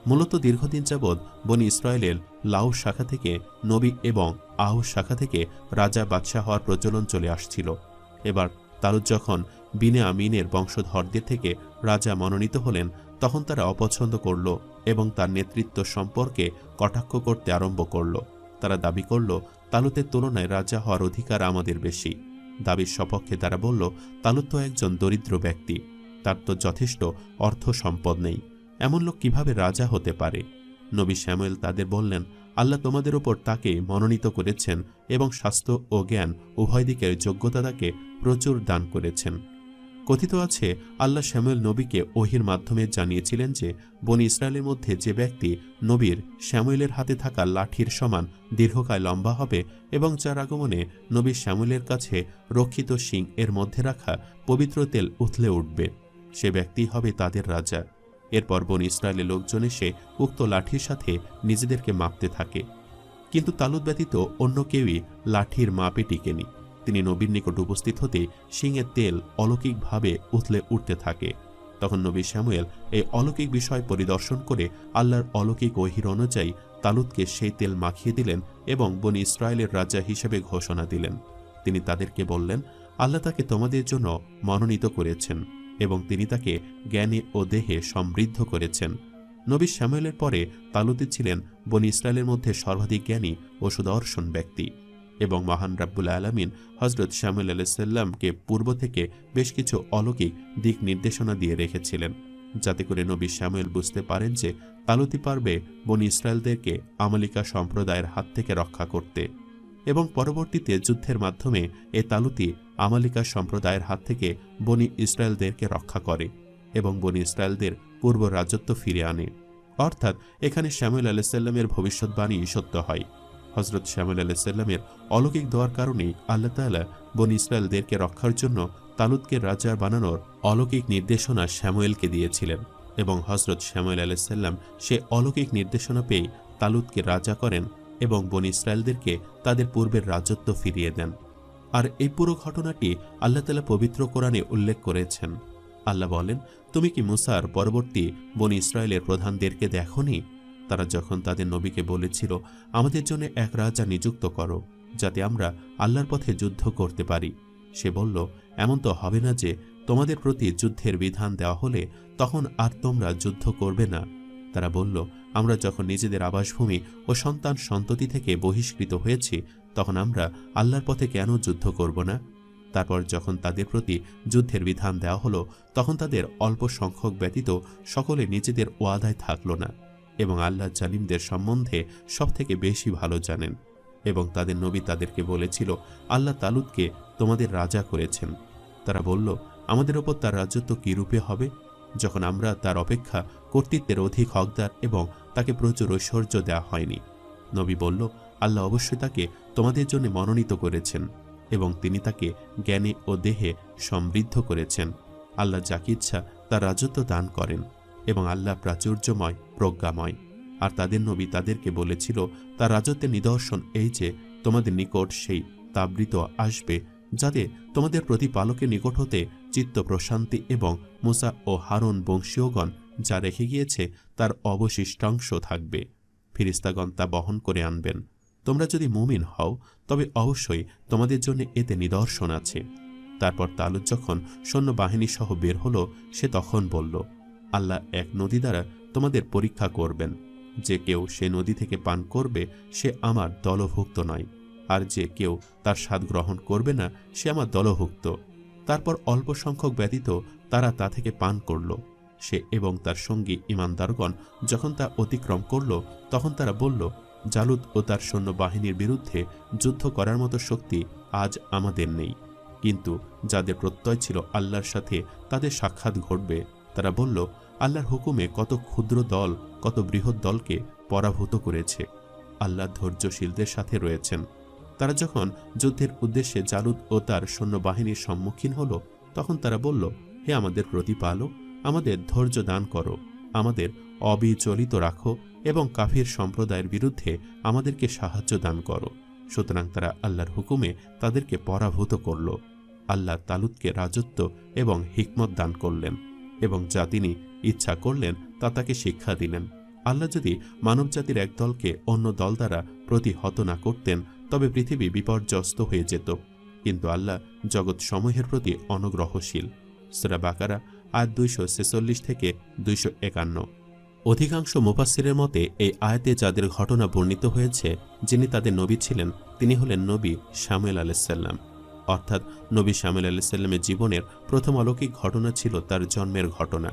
মূলত দীর্ঘদিন যাবৎ বনী ইসরায়েলের লাউ শাখা থেকে নবী এবং আহুস শাখা থেকে রাজা বাদশাহ হওয়ার প্রচলন চলে আসছিল। এবার তালুত যখন বিমিয়ামিনের বংশধরদের থেকে রাজা মনোনীত হলেন, তখন তারা অপছন্দ করল এবং তার নেতৃত্ব সম্পর্কে কটাক্ষ করতে আরম্ভ করল। তারা দাবি করল, তালুতের তুলনায় রাজা হওয়ার অধিকার আমাদের বেশি। দাবির সপক্ষে তারা বলল, তালুত তো একজন দরিদ্র ব্যক্তি, তার তো যথেষ্ট অর্থ সম্পদ নেই, এমন লোক কিভাবে রাজা হতে পারে? নবী শ্যামুয়েল তাদের বললেন, আল্লাহ তোমাদের ওপর তাকে মনোনীত করেছেন এবং স্বাস্থ্য ও জ্ঞান উভয় দিকের যোগ্যতা তাকে প্রচুর দান করেছেন। কথিত আছে, আল্লাহ শ্যামুয়েল নবীকে ওহির মাধ্যমে জানিয়েছিলেন যে বনি ইসরায়েলের মধ্যে যে ব্যক্তি নবীর শ্যামুয়েলের হাতে থাকা লাঠির সমান দীর্ঘকায় লম্বা হবে এবং যার আগমনে নবী শ্যামুয়েলের কাছে রক্ষিত শিং এর মধ্যে রাখা পবিত্র তেল উথলে উঠবে, সে ব্যক্তি হবে তাদের রাজা। এরপর বনি ইসরায়েলের লোকজন এসে উক্ত লাঠির সাথে নিজেদেরকে মাপতে থাকে, কিন্তু তালুত ব্যতীত অন্য কেউই লাঠির মাপে টিকেনি। তিনি নবীর নিকট উপস্থিত হতে শিংয়ের তেল অলৌকিকভাবে উথলে উঠতে থাকে। তখন নবী শ্যামুয়েল এই অলৌকিক বিষয় পরিদর্শন করে আল্লাহর অলৌকিক ওহির অনুযায়ী তালুতকে সেই তেল মাখিয়ে দিলেন এবং বনি ইসরায়েলের রাজা হিসেবে ঘোষণা দিলেন। তিনি তাদেরকে বললেন, আল্লাহ তাকে তোমাদের জন্য মনোনীত করেছেন এবং তিনি তাকে জ্ঞানে ও দেহে সমৃদ্ধ করেছেন। নবী শ্যামুয়েলের পরে তালুতই ছিলেন বনি ইসরায়েলের মধ্যে সর্বাধিক জ্ঞানী ও সুদর্শন ব্যক্তি এবং মহান রাব্বুল আলামিন হযরত শ্যামুয়েল আলাইহিসসালামকে পূর্ব থেকে বেশ কিছু অলৌকিক দিক নির্দেশনা দিয়ে রেখেছিলেন, যাতে করে নবী শ্যামুয়েল বুঝতে পারেন যে তালুতই পারবে বনি ইসরায়েলদেরকে আমালিকা সম্প্রদায়ের হাত থেকে রক্ষা করতে। এবং পরবর্তীতে যুদ্ধের মাধ্যমে এ তালুতই আমালিকা সম্প্রদায়ের হাত থেকে বনি ইসরায়েলদেরকে রক্ষা করে এবং বনি ইসরায়েলদের পূর্ব রাজত্ব ফিরে আনে। অর্থাৎ এখানে শ্যামুয়েল আলাইহিসসালামের ভবিষ্যৎবাণী সত্য হয়। হযরত শ্যামুয়েল আলাইহিসসালামের অলৌকিক দোয়ার কারণেই আল্লাহ তাআলা বনি ইসরায়েলদেরকে রক্ষার জন্য তালুতকে রাজা বানানোর অলৌকিক নির্দেশনা শ্যামুয়েলকে দিয়েছিলেন এবং হযরত শ্যামুয়েল আলাইহিসসালাম সে অলৌকিক নির্দেশনা পেয়ে তালুতকে রাজা করেন এবং বনি ইসরায়েলদেরকে তাদের পূর্বের রাজত্ব ফিরিয়ে দেন। আর এই পুরো ঘটনাটি আল্লাহ তাআলা পবিত্র কোরআনে উল্লেখ করেছেন। আল্লাহ বলেন, তুমি কি মুসার পরবর্তী বনি ইসরায়েলের প্রধানদেরকে দেখোনি? তারা যখন তাদের নবীকে বলেছিল, আমাদের জন্য এক রাজা নিযুক্ত করো যাতে আমরা আল্লাহর পথে যুদ্ধ করতে পারি। সে বলল, এমন তো হবে না যে তোমাদের প্রতি যুদ্ধের বিধান দেওয়া হলে তখন আর তোমরা যুদ্ধ করবে না। তারা বলল, আমরা যখন নিজেদের আবাসভূমি ও সন্তান সন্ততি থেকে বহিষ্কৃত হয়েছি তখন আমরা আল্লাহর পথে কেন যুদ্ধ করব না? তারপর যখন তাদের প্রতি যুদ্ধের বিধান দেওয়া হলো তখন তাদের অল্প সংখ্যক ব্যতীত সকলে নিজেদের ওয়াদায় থাকল না এবং আল্লাহ জালিমদের সম্বন্ধে সবথেকে বেশি ভালো জানেন। এবং তাদের নবী তাদেরকে বলেছিল, আল্লাহ তালুতকে তোমাদের রাজা করেছেন। তারা বলল, আমাদের ওপর তার রাজত্ব কী রূপে হবে যখন আমরা তার অপেক্ষা কর্তৃত্বের অধিক হকদার এবং তাকে প্রচুর ঐশ্বর্য দেওয়া হয়নি? নবী বলল, আল্লাহ অবশ্যই তাকে তোমাদের জন্য মনোনীত করেছেন এবং তিনি তাকে জ্ঞানে ও দেহে সমৃদ্ধ করেছেন। আল্লাহ যাকে ইচ্ছা তার রাজত্ব দান করেন এবং আল্লাহ প্রাচুর্যময় প্রজ্ঞাময়। আর তাদের নবী তাদেরকে বলেছিল, তার রাজত্বের নিদর্শন এই যে তোমাদের নিকট সেই তাবৃত আসবে যাতে তোমাদের প্রতিপালকের নিকট হতে চিত্ত প্রশান্তি এবং মুসা ও হারুন বংশীয়গণ যা রেখে গিয়েছে তার অবশিষ্টাংশ থাকবে। ফিরিস্তাগণ তা বহন করে আনবেন। তোমরা যদি মুমিন হও তবে অবশ্যই তোমাদের জন্য এতে নিদর্শন আছে। তারপর তালুত যখন সৈন্যবাহিনী সহ বের হলো সে তখন বলল, আল্লাহ এক নদী দ্বারা তোমাদের পরীক্ষা করবেন। যে কেউ সে নদী থেকে পান করবে সে আমার দলভুক্ত নয়, আর যে কেউ তার স্বাদ গ্রহণ করবে না সে আমার দলভুক্ত। তারপর অল্প সংখ্যক ব্যতীত তারা তা থেকে পান করল। সে এবং তার সঙ্গী ইমানদারগণ যখন তা অতিক্রম করল তখন তারা বলল, জালুত ও তার সৈন্যবাহিনীর বিরুদ্ধে যুদ্ধ করার মতো শক্তি আজ আমাদের নেই। কিন্তু যাদের প্রত্যয় ছিল আল্লাহর সাথে তাদের সাক্ষাৎ ঘটবে। তারা বলল, আল্লাহর হুকুমে কত ক্ষুদ্র দল কত বৃহৎ দলকে পরাভূত করেছে। আল্লাহ ধৈর্যশীলদের সাথে রয়েছেন। তারা যখন যুদ্ধের উদ্দেশ্যে জালুত ও তার সৈন্যবাহিনীর সম্মুখীন হল তখন তারা বলল, হে আমাদের প্রতিপালক, আমাদের ধৈর্য দান করো, আমাদের অবিচলিত রাখো এবং কাফির সম্প্রদায়ের বিরুদ্ধে আমাদেরকে সাহায্য দান করো। সুতরাং তারা আল্লাহর হুকুমে তাদেরকে পরাভূত করল। আল্লাহ তালুতকে রাজত্ব এবং হিকমত দান করলেন এবং যা তিনি ইচ্ছা করলেন তা তাকে শিক্ষা দিলেন। আল্লাহ যদি মানবজাতির এক দলকে অন্য দল দ্বারা প্রতিহত না করতেন তবে পৃথিবী বিপর্যস্ত হয়ে যেত। কিন্তু আল্লাহ জগৎ সমূহের প্রতি অনুগ্রহশীল। সূরা বাকারা আয়াত 246 থেকে 251। অধিকাংশ মুফাসসিরের মতে এই আয়াতে যাদের ঘটনা বর্ণিত হয়েছে যিনি তাদের নবী ছিলেন তিনি হলেন নবী শামুয়েল আলাইহিসসালাম। অর্থাৎ নবী শামুয়েল আলাইহিসসালামের জীবনের প্রথম অলৌকিক ঘটনা ছিল তার জন্মের ঘটনা।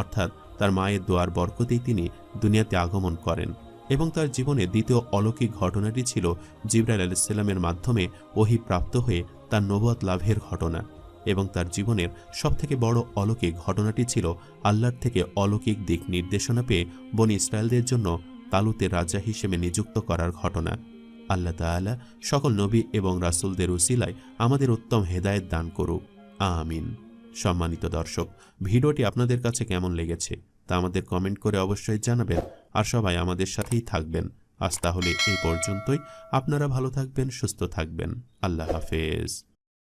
অর্থাৎ তার মায়ের দোয়ার বরকতেই তিনি দুনিয়াতে আগমন করেন এবং তার জীবনে দ্বিতীয় অলৌকিক ঘটনাটি ছিল জিবরাইল আলাইহিসসালামের মাধ্যমে ওহী প্রাপ্ত হয়ে তার নবুয়ত লাভের ঘটনা এবং তার জীবনের সবথেকে বড় অলৌকিক ঘটনাটি ছিল আল্লাহর থেকে অলৌকিক দিক নির্দেশনা পেয়ে বনী ইসরায়েলদের জন্য তালুতের রাজা হিসেবে নিযুক্ত করার ঘটনা। আল্লাহ তাআলা সকল নবী এবং রাসূলদের উসিলায় আমাদের উত্তম হেদায়েত দান করুক, আমিন। সম্মানিত দর্শক, ভিডিওটি আপনাদের কাছে কেমন লেগেছে তা আমাদের কমেন্ট করে অবশ্যই জানাবেন আর সবাই আমাদের সাথেই থাকবেন। আজ তাহলে এই পর্যন্তই। আপনারা ভালো থাকবেন, সুস্থ থাকবেন। আল্লাহ হাফেজ।